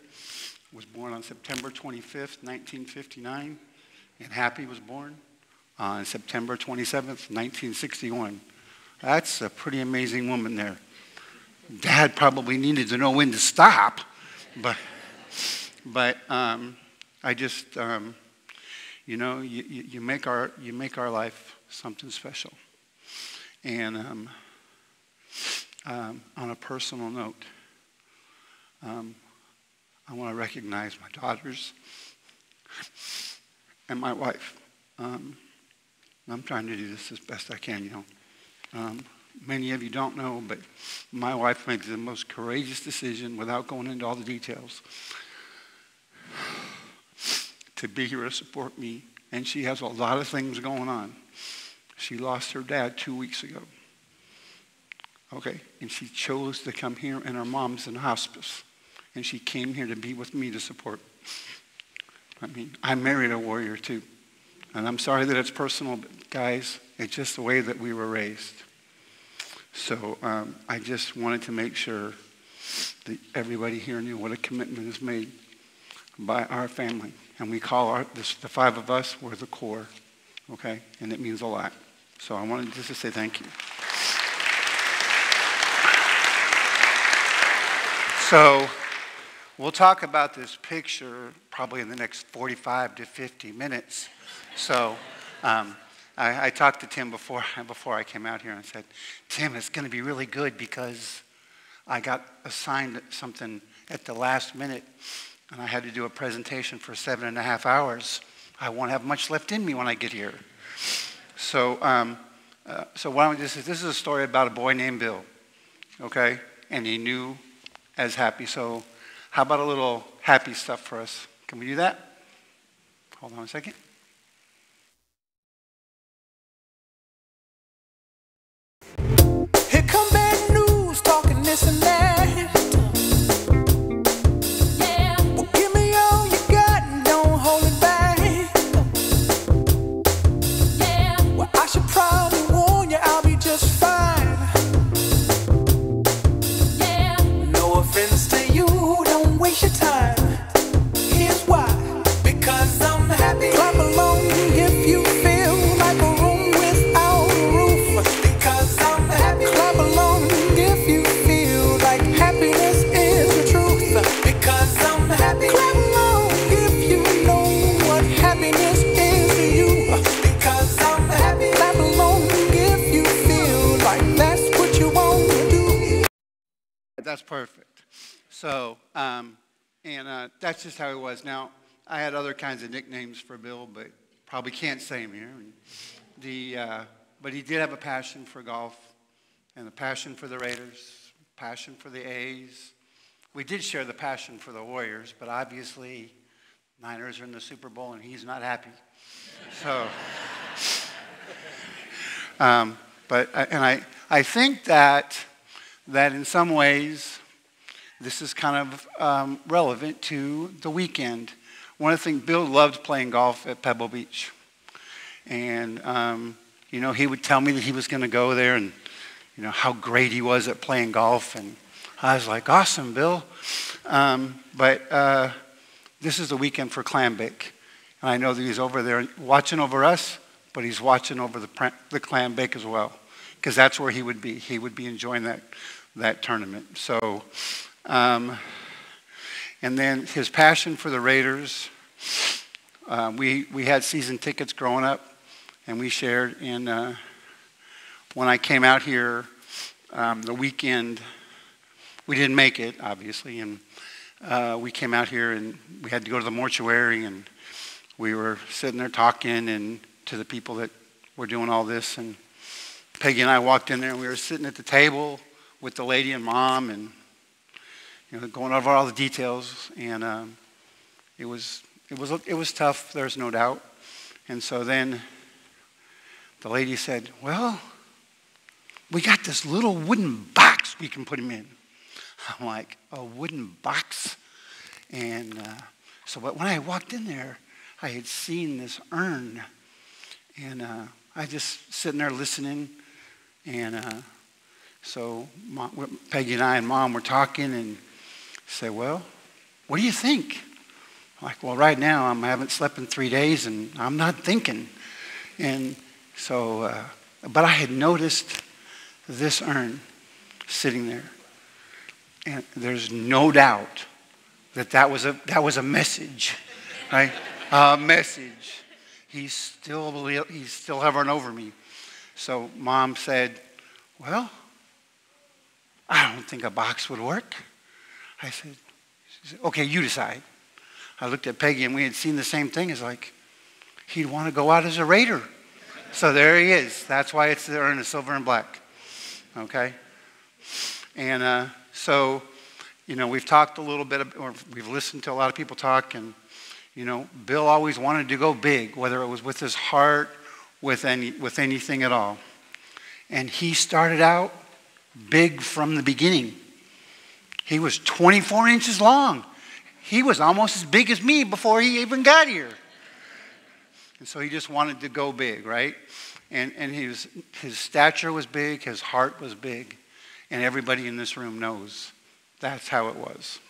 was born on September 25th, 1959, and Happy was born on September 27th, 1961. That's a pretty amazing woman there. Dad probably needed to know when to stop, but I just, you make our life something special. And on a personal note, I want to recognize my daughters and my wife. I'm trying to do this as best I can, Many of you don't know, but my wife makes the most courageous decision, without going into all the details, to be here to support me. And she has a lot of things going on. She lost her dad 2 weeks ago. Okay, and she chose to come here, and her mom's in hospice. And she came here to be with me to support. I married a warrior too. And I'm sorry that it's personal, but guys, it's just the way that we were raised. So I just wanted to make sure that everybody here knew what a commitment is made by our family. And we call the 5 of us, we're the core, okay? And it means a lot. So I wanted just to say thank you. So we'll talk about this picture probably in the next 45 to 50 minutes. So I talked to Tim before I came out here, and I said, Tim, it's going to be really good because I got assigned something at the last minute, and I had to do a presentation for 7.5 hours. I won't have much left in me when I get here. So why don't we just say, this is a story about a boy named Bill, okay? And he knew as Happy. So how about a little happy stuff for us? Can we do that? Hold on a second. Here come bad news, talking this and that. Yeah. Well, give me all you got and don't hold it back. Yeah. Well, I should probably warn you, I'll be just fine. Yeah. No offense to you, don't waste your time. Here's why. Because I'm happy. Clap along if you feel like a room without a roof. Because I'm happy. Clap along if you feel like happiness is the truth. Because I'm happy. Clap along if you know what happiness is to you. Because I'm happy. Clap along if you feel like that's what you want to do. That's perfect. So, that's just how he was. Now, I had other kinds of nicknames for Bill, but Probably can't say him here. But he did have a passion for golf and a passion for the Raiders, passion for the A's. We did share the passion for the Warriors, but obviously Niners are in the Super Bowl and he's not happy. So, I think that in some ways this is kind of relevant to the weekend. One of the things, Bill loved playing golf at Pebble Beach. And, he would tell me that he was going to go there and, how great he was at playing golf. And I was like, awesome, Bill. But this is the weekend for Clambake. And I know that he's over there watching over us, but he's watching over the Clambake as well. Because that's where he would be. He would be enjoying that tournament. So, and then his passion for the Raiders. We had season tickets growing up, and we shared. And when I came out here, the weekend, we didn't make it, obviously, and we came out here and we had to go to the mortuary, and we were sitting there talking and to the people that were doing all this, and Peggy and I walked in there and we were sitting at the table with the lady and Mom, and going over all the details, and it was tough. There's no doubt. And so then the lady said, "Well, we got this little wooden box we can put him in." I'm like, "A wooden box?" And but when I walked in there, I had seen this urn, and I just sitting there listening, and so Peggy and I and Mom were talking, and said, "Well, what do you think?" I'm like, "Well, right now I haven't slept in 3 days, and I'm not thinking." And so, but I had noticed this urn sitting there, and there's no doubt that was a message, right? A message. He's still hovering over me. So Mom said, "Well, I don't think a box would work." She said, "Okay, you decide." I looked at Peggy, and we had seen the same thing. It's like, he'd want to go out as a Raider. So there he is. That's why it's the urn of silver and black. Okay? And so, we've talked a little bit, or we've listened to a lot of people talk, and, Bill always wanted to go big, whether it was with his heart, with anything at all. And he started out big from the beginning. He was 24 inches long. He was almost as big as me before he even got here. And so he just wanted to go big, right? And his stature was big, his heart was big. And everybody in this room knows that's how it was.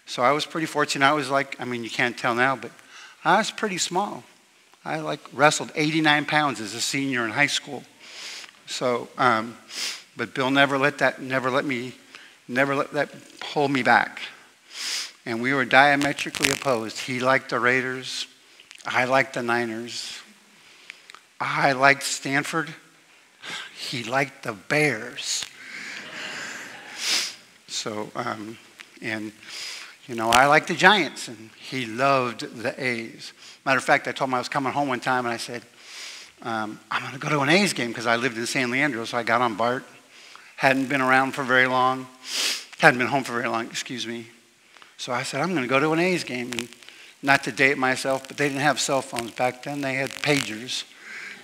So I was pretty fortunate. I was you can't tell now, but I was pretty small. I wrestled 89 pounds as a senior in high school. So, but Bill never let that hold me back. And we were diametrically opposed. He liked the Raiders. I liked the Niners. I liked Stanford. He liked the Bears. So, I liked the Giants, and he loved the A's. Matter of fact, I told him I was coming home one time, and I said, I'm going to go to an A's game, because I lived in San Leandro, so I got on BART. Hadn't been home for very long, excuse me. So I said, I'm going to go to an A's game. And not to date myself, but they didn't have cell phones back then. They had pagers.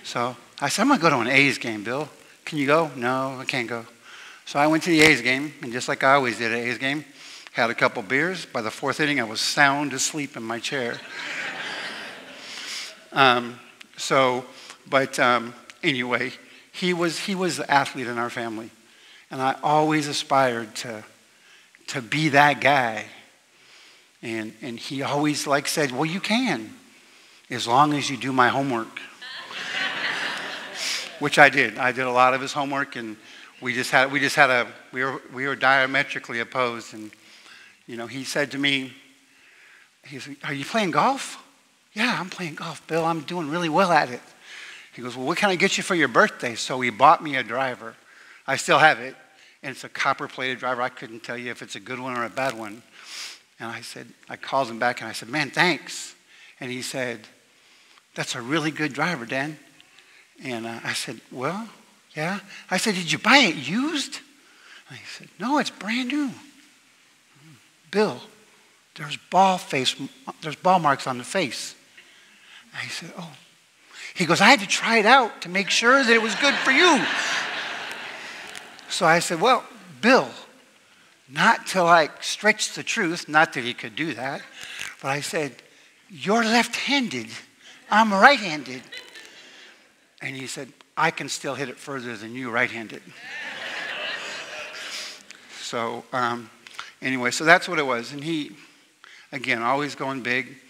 So I said, I'm going to go to an A's game, Bill. Can you go? No, I can't go. So I went to the A's game, and just like I always did at A's game, had a couple beers. By the fourth inning, I was sound asleep in my chair. Anyway, he was the athlete in our family. And I always aspired to be that guy. And he always said, well, you can, as long as you do my homework. Which I did. I did a lot of his homework, and we were diametrically opposed. And, he said to me, he said, are you playing golf? Yeah, I'm playing golf, Bill. I'm doing really well at it. He goes, well, what can I get you for your birthday? So he bought me a driver. I still have it. And it's a copper-plated driver. I couldn't tell you if it's a good one or a bad one. And I called him back, and I said, man, thanks. And he said, "That's a really good driver, Dan." And I said, "Well, yeah." I said, "Did you buy it used?" And he said, "No, it's brand new." "Bill, there's ball marks on the face." And he said, "Oh." He goes, "I had to try it out to make sure that it was good for you." So I said, "Well, Bill, not till I stretched the truth," not that he could do that, but I said, "You're left-handed. I'm right-handed." And he said, "I can still hit it further than you right-handed." So anyway, so that's what it was. And he, again, always going big.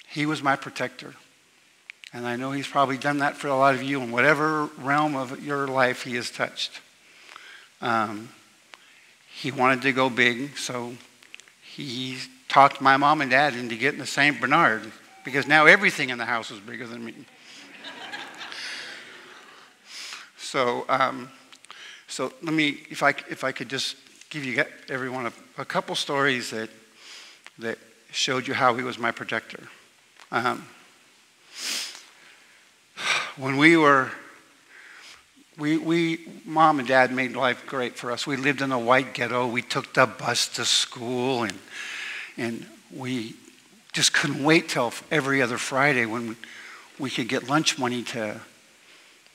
He was my protector. And I know he's probably done that for a lot of you in whatever realm of your life he has touched. He wanted to go big, so he talked my mom and dad into getting the St. Bernard, because now everything in the house was bigger than me. So let me, if I could just give you everyone a couple stories that showed you how he was my protector. When Mom and Dad made life great for us. We lived in a white ghetto. We took the bus to school, and we just couldn't wait till every other Friday when we could get lunch money to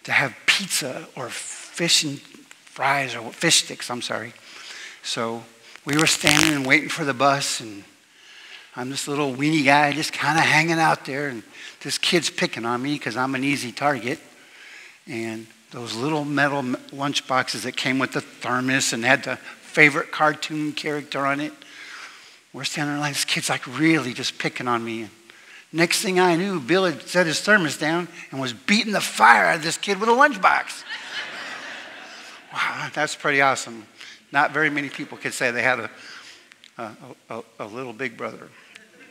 have pizza or fish and fries, or fish sticks, I'm sorry. So we were standing and waiting for the bus, and I'm this little weenie guy just kind of hanging out there, and this kid's picking on me because I'm an easy target. And those little metal lunch boxes that came with the thermos and had the favorite cartoon character on it. We're standing there like, this kid's like really just picking on me. And next thing I knew, Bill had set his thermos down and was beating the fire out of this kid with a lunchbox. Wow, that's pretty awesome. Not very many people could say they had a little big brother.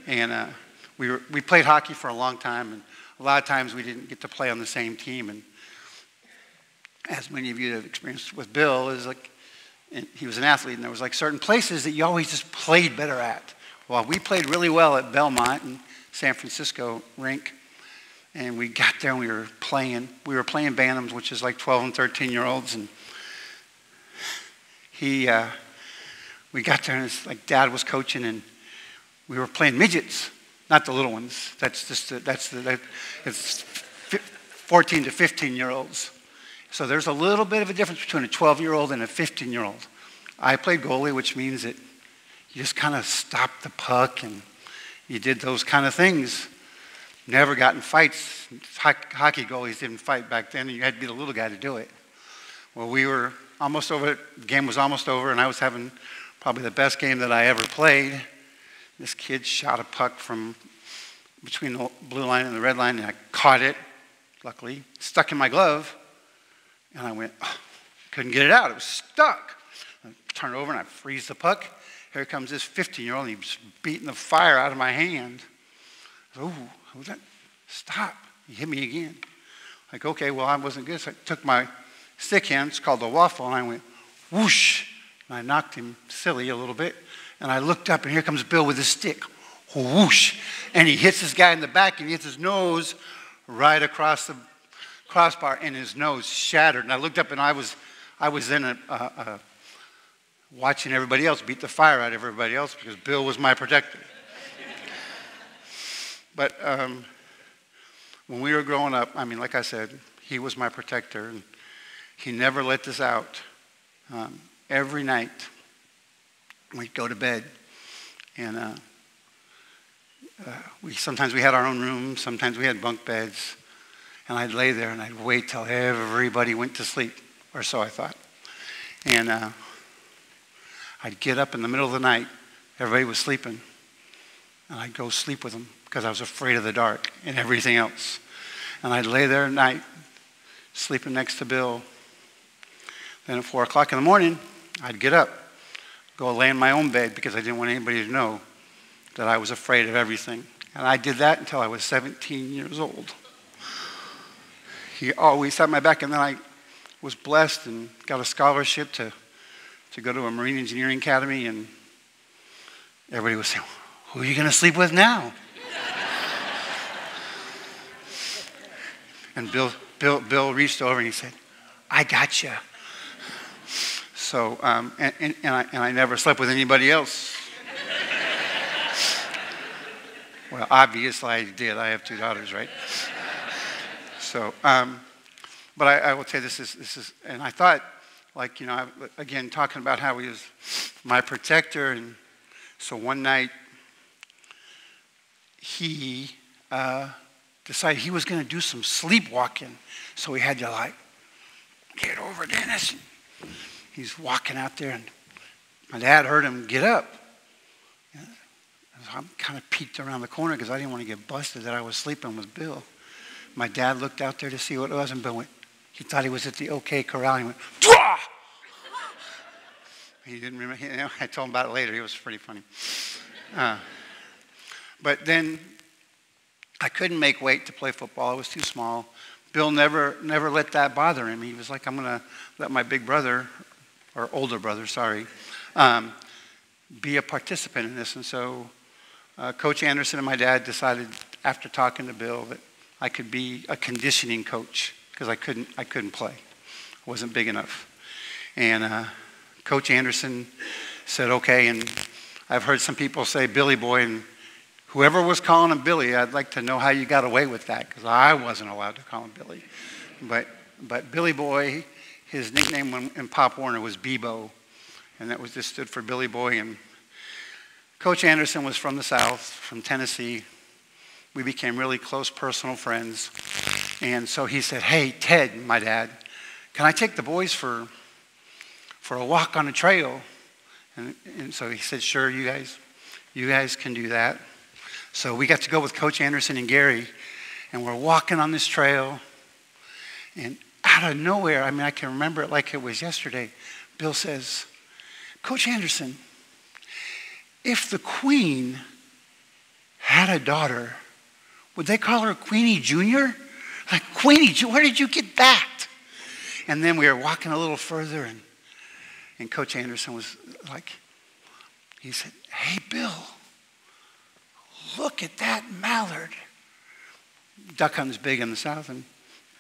And we played hockey for a long time, and a lot of times we didn't get to play on the same team. And as many of you have experienced with Bill, is like, and he was an athlete, and there was like certain places that you always just played better at. Well, we played really well at Belmont and San Francisco rink, and we got there and we were playing Bantams, which is like 12 and 13-year-olds, and we got there and it's like Dad was coaching, and we were playing midgets, not the little ones. It's 14 to 15-year-olds. So there's a little bit of a difference between a 12-year-old and a 15-year-old. I played goalie, which means that you just kind of stopped the puck and you did those kind of things. Never got in fights. Hockey goalies didn't fight back then, and you had to be the little guy to do it. Well, we were almost over. The game was almost over, and I was having probably the best game that I ever played. This kid shot a puck from between the blue line and the red line, and I caught it, luckily, stuck in my glove. And I went, oh, couldn't get it out. It was stuck. I turn it over and I freeze the puck. Here comes this 15-year-old, and he's beating the fire out of my hand. Oh, what was that? Stop. He hit me again. Like, okay, well, I wasn't good. So I took my stick hand, it's called the waffle, and I went whoosh. And I knocked him silly a little bit. And I looked up, and here comes Bill with his stick. Whoosh. And he hits this guy in the back, and he hits his nose right across the crossbar, and his nose shattered. And I looked up, and I was then watching everybody else beat the fire out of everybody else because Bill was my protector. But when we were growing up, I mean, like I said, he was my protector, and he never let this out. Every night, we'd go to bed, and sometimes we had our own room, sometimes we had bunk beds. And I'd lay there and I'd wait till everybody went to sleep, or so I thought. And I'd get up in the middle of the night, everybody was sleeping, and I'd go sleep with them because I was afraid of the dark and everything else. And I'd lay there at night, sleeping next to Bill. Then at 4 o'clock in the morning, I'd get up, go lay in my own bed because I didn't want anybody to know that I was afraid of everything. And I did that until I was 17 years old. He always had my back, and then I was blessed and got a scholarship to go to a Marine Engineering Academy, and everybody was saying, who are you going to sleep with now? And Bill reached over and he said, "I got you." So, and I never slept with anybody else. Well, obviously I did. I have 2 daughters, right? So, but I will tell you, this is, and I thought, like, again, talking about how he was my protector, and so one night he decided he was going to do some sleepwalking, so he had to, like, get over Dennis. He's walking out there, and my dad heard him get up. I'm kind of peeked around the corner because I didn't want to get busted that I was sleeping with Bill. My dad looked out there to see what it was, and Bill went, he thought he was at the OK Corral, and he went, "Draw!" He didn't remember. I told him about it later. It was pretty funny. But then I couldn't make weight to play football. I was too small. Bill never let that bother him. He was like, "I'm going to let my big brother," or older brother, sorry, be a participant in this. And so Coach Anderson and my dad decided, after talking to Bill, that I could be a conditioning coach because I couldn't play. I wasn't big enough. And Coach Anderson said, "Okay." And I've heard some people say Billy Boy, and whoever was calling him Billy, I'd like to know how you got away with that, because I wasn't allowed to call him Billy. But Billy Boy, his nickname in Pop Warner was Bebo, and that was just stood for Billy Boy. And Coach Anderson was from the South, from Tennessee. We became really close personal friends. And so he said, "Hey, Ted," my dad, "can I take the boys for a walk on the trail?" And so he said, "Sure, you guys can do that." So we got to go with Coach Anderson and Gary, and we're walking on this trail, and out of nowhere, I mean, I can remember it like it was yesterday, Bill says, "Coach Anderson, if the Queen had a daughter, would they call her Queenie Jr.?" Like, "Queenie, where did you get that?" And then we were walking a little further, and Coach Anderson was like, he said, "Hey, Bill, look at that mallard." Duck hunting's big in the South, and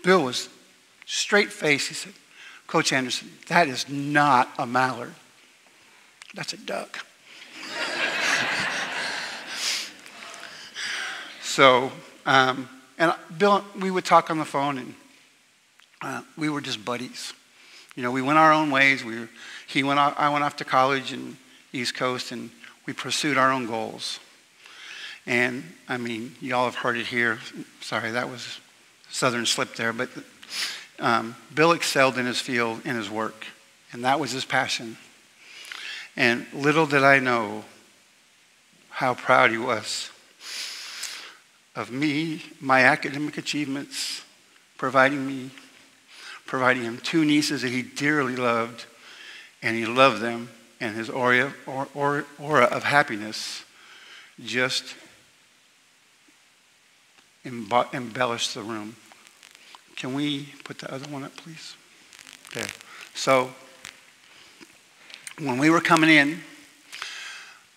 Bill was straight faced. He said, "Coach Anderson, that is not a mallard. That's a duck." So, and Bill, we would talk on the phone, and we were just buddies. We went our own ways. I went off to college in East Coast, and we pursued our own goals. And I mean, y'all have heard it here. Sorry, that was Southern slip there. But Bill excelled in his field, in his work, and that was his passion. And little did I know how proud he was of me, my academic achievements, providing him 2 nieces that he dearly loved, and he loved them, and his aura of happiness just embellished the room. Can we put the other one up, please? Okay. So when we were coming in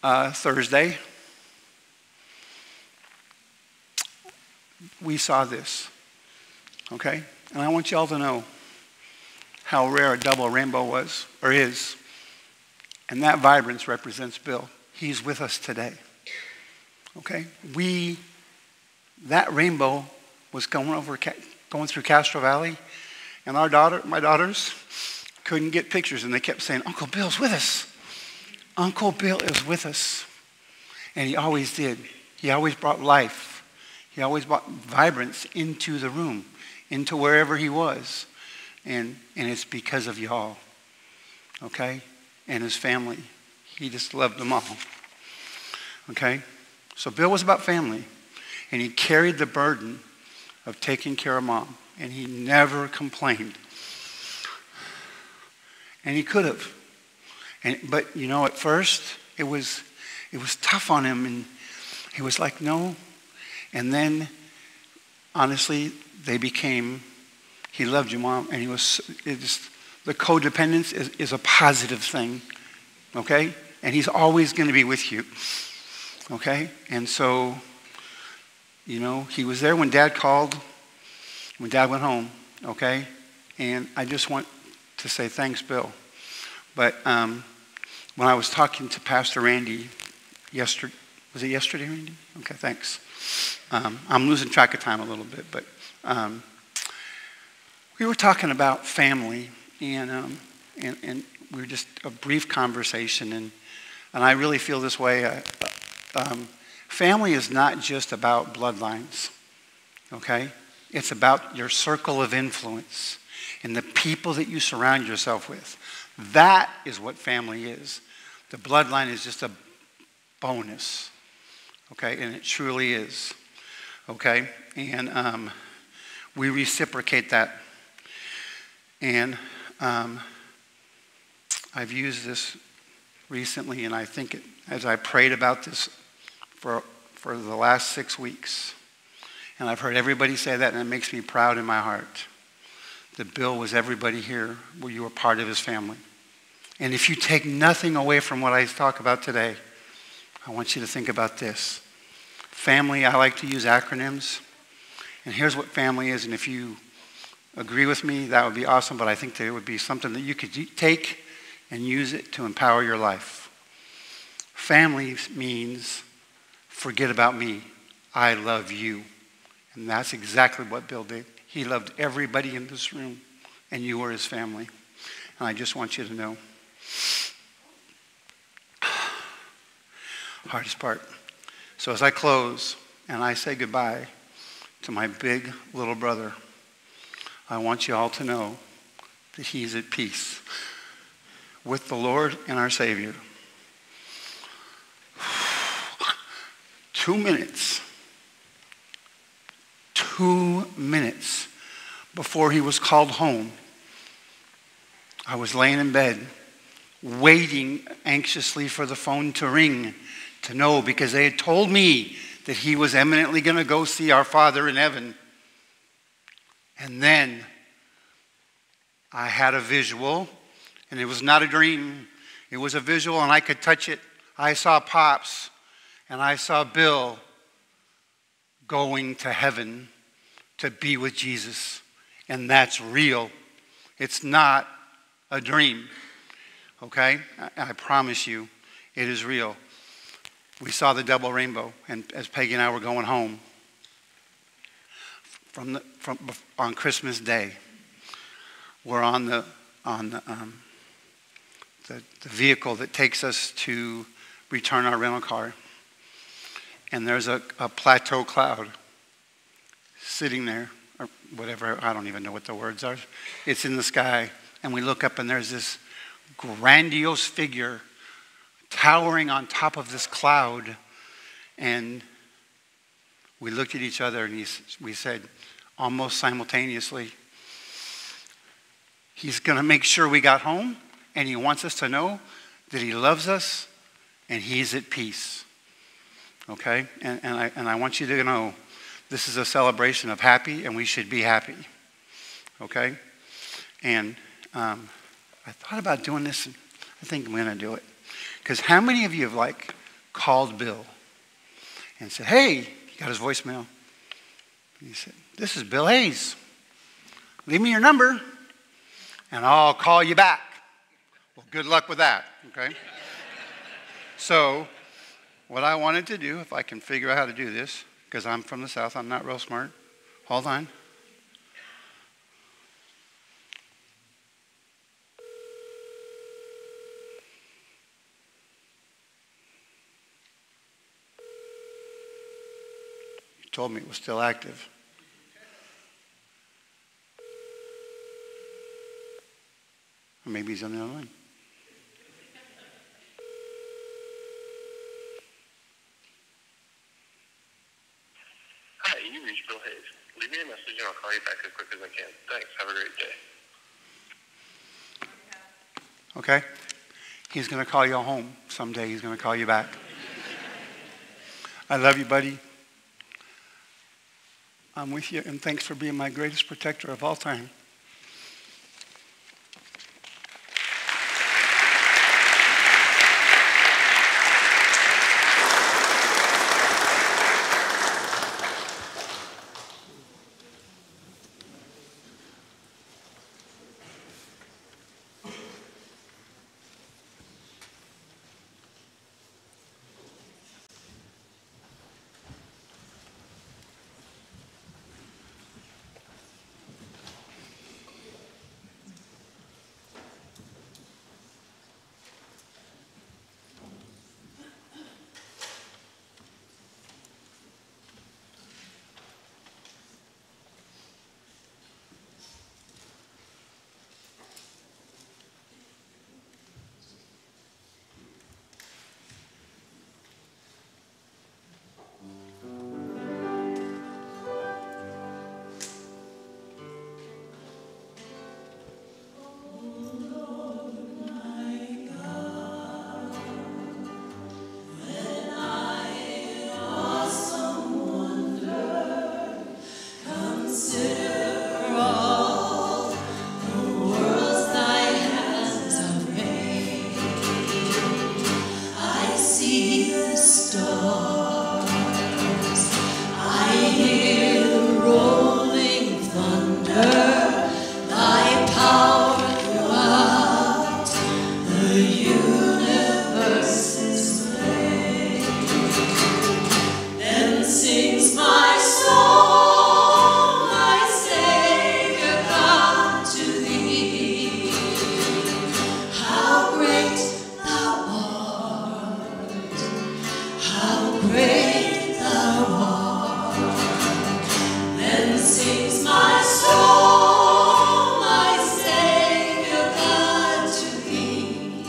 Thursday, we saw this, okay? And I want you all to know how rare a double rainbow was, or is. And that vibrance represents Bill. He's with us today, okay? That rainbow was going through Castro Valley, and my daughters couldn't get pictures, and they kept saying, "Uncle Bill's with us. Uncle Bill is with us." And he always did. He always brought life. He always brought vibrance into the room, into wherever he was. And it's because of y'all, okay? And his family. He just loved them all, okay? So Bill was about family, and he carried the burden of taking care of Mom, and he never complained. And he could have. But at first, it was tough on him, and he was like, "No." And then, honestly, he loved you, Mom, and the codependence is a positive thing, okay? And he's always going to be with you, okay? And so, he was there when Dad called, when Dad went home, okay? And I just want to say thanks, Bill. But when I was talking to Pastor Randy yesterday, was it yesterday, Randy? Okay, thanks. I'm losing track of time a little bit, but we were talking about family, and we were just a brief conversation, and I really feel this way. Family is not just about bloodlines, okay? It's about your circle of influence and the people that you surround yourself with. That is what family is. The bloodline is just a bonus, okay? And it truly is, okay? And we reciprocate that. And I've used this recently, and I think as I prayed about this for the last 6 weeks, and I've heard everybody say that, and it makes me proud in my heart that Bill was everybody here where you were part of his family. And if you take nothing away from what I talk about today, I want you to think about this. Family, I like to use acronyms. And here's what family is, and if you agree with me, that would be awesome, but I think that it would be something that you could take and use it to empower your life. Family means forget about me. I love you. And that's exactly what Bill did. He loved everybody in this room, and you were his family. And I just want you to know. Hardest part. So as I close and I say goodbye to my big little brother, I want you all to know that he's at peace with the Lord and our Savior. 2 minutes. 2 minutes before he was called home, I was laying in bed, waiting anxiously for the phone to ring to know, because they had told me that he was eminently going to go see our Father in heaven. And then I had a visual, and it was not a dream. It was a visual, and I could touch it. I saw Pops, and I saw Bill going to heaven to be with Jesus. And that's real. It's not a dream. Okay? I promise you, it is real. We saw the double rainbow, and as Peggy and I were going home on Christmas Day, we're on the vehicle that takes us to return our rental car, and there's a plateau cloud sitting there, or whatever, I don't even know what the words are. It's in the sky, and we look up, and there's this grandiose figure towering on top of this cloud, and we looked at each other, and we said almost simultaneously, he's going to make sure we got home, and he wants us to know that he loves us and he's at peace. Okay? And I want you to know this is a celebration of happy, and we should be happy. Okay? And I thought about doing this, and I think I'm going to do it. Because how many of you have called Bill and said, hey, he got his voicemail. And he said, this is Bill Hayes. Leave me your number, and I'll call you back. Well, good luck with that, okay? So what I wanted to do, if I can figure out how to do this, because I'm from the South, I'm not real smart. Hold on. You told me it was still active. Or maybe he's on the other line. Hi, you reached Bill Hayes. Leave me a message and I'll call you back as quick as I can. Thanks. Have a great day. Okay? He's going to call you home someday. He's going to call you back. I love you, buddy. I'm with you, and thanks for being my greatest protector of all time. sings my soul, my Savior God, to thee.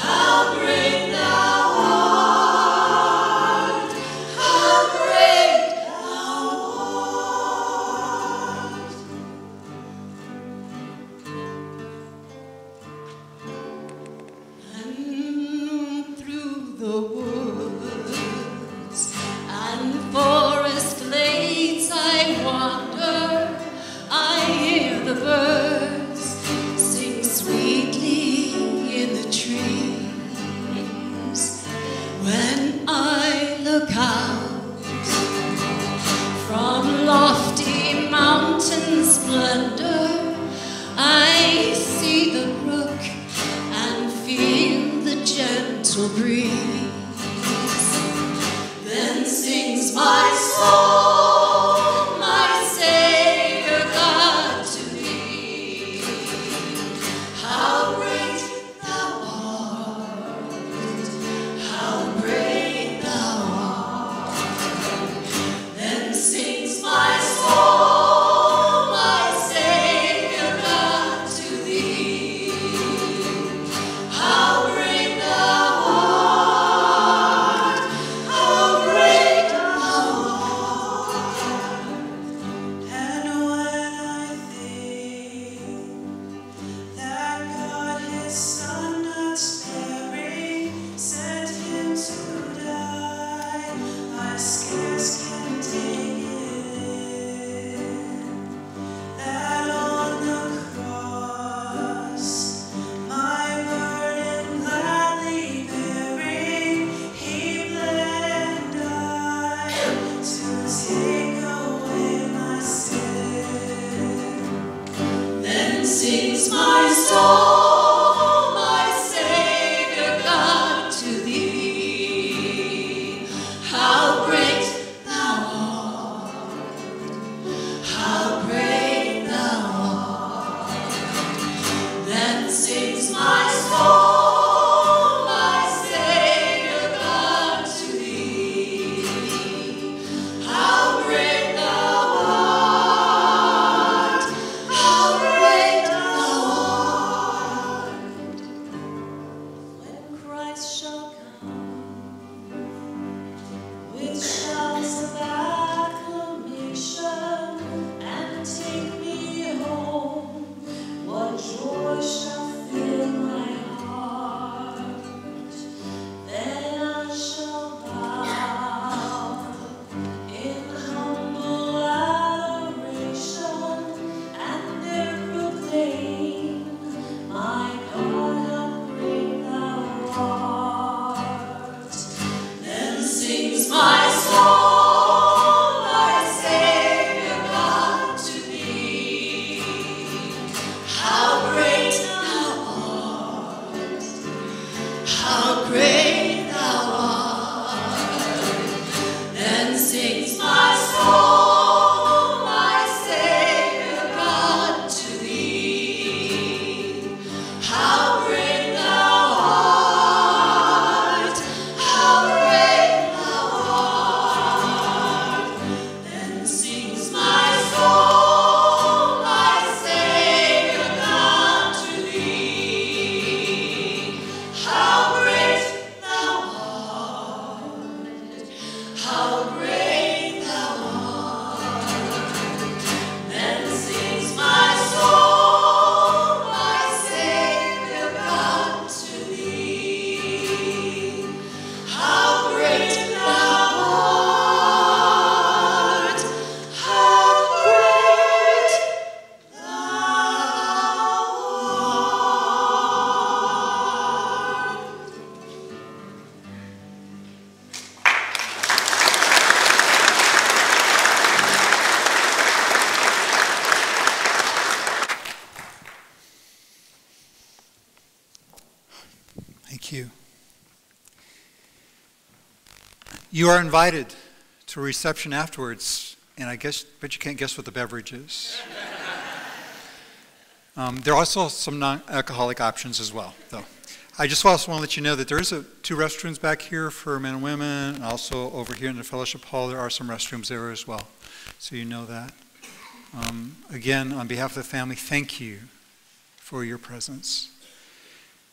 How great thou art, how great thou art. And through the woods and forest glades I wander, I hear the birds sing sweetly in the trees. When I look out from lofty mountain splendor, I see the brook and feel the gentle breeze. Then sings my soul, my Savior God, to thee. How great thou art, how great thou art. Then sings my soul, my Savior God, to thee. How great thou art, how great thou art. And when I think that God his Son not sparing sent him to die, I scarce can take it in. That on the cross, my burden gladly bearing, he bled and died to take away my sin. Then sings my soul, my Savior God, to thee. How great thou art, how great thou art. Then sings my soul, my Savior God, to thee. How great thou art, how great thou art. When Christ shall come with shouts of acclamation and take me home, what joy shall fill my heart. Then I shall bow in humble adoration and there proclaim, my God, how great thou art. Then sings my soul, my Savior God, to thee. How great thou art, how great thou art. Then sings my soul, my Savior God, to thee. How great thou art, how great thou art. Then sings my soul, my Savior God, to thee. How great thou art, how great thou art. Then sings my soul, my Savior God, to thee. How great thou art, how great thou art. Thank you. You are invited to a reception afterwards, and but you can't guess what the beverage is. There are also some non-alcoholic options as well, though. I just also want to let you know that there is two restrooms back here for men and women, and also over here in the fellowship hall there are some restrooms there as well. so you know that. Again, on behalf of the family, thank you for your presence.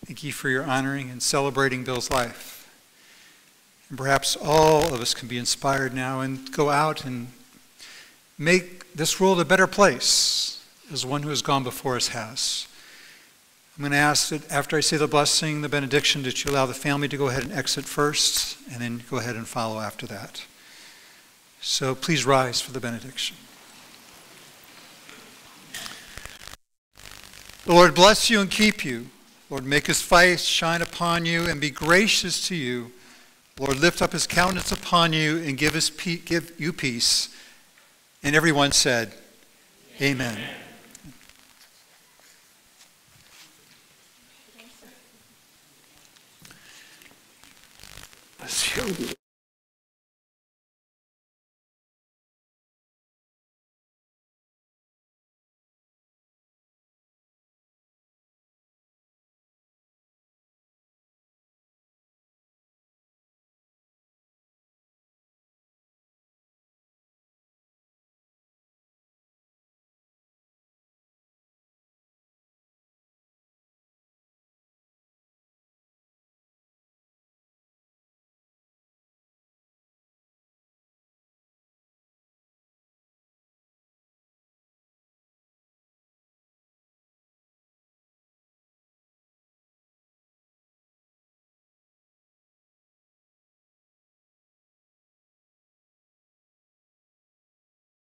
Thank you for your honoring and celebrating Bill's life. And perhaps all of us can be inspired now and go out and make this world a better place, as one who has gone before us has. I'm going to ask that after I say the blessing, the benediction, that you allow the family to go ahead and exit first, and then go ahead and follow after that. So please rise for the benediction. The Lord bless you and keep you. Lord, make his face shine upon you and be gracious to you. Lord, lift up his countenance upon you and give you peace. And everyone said, Amen. Bless you.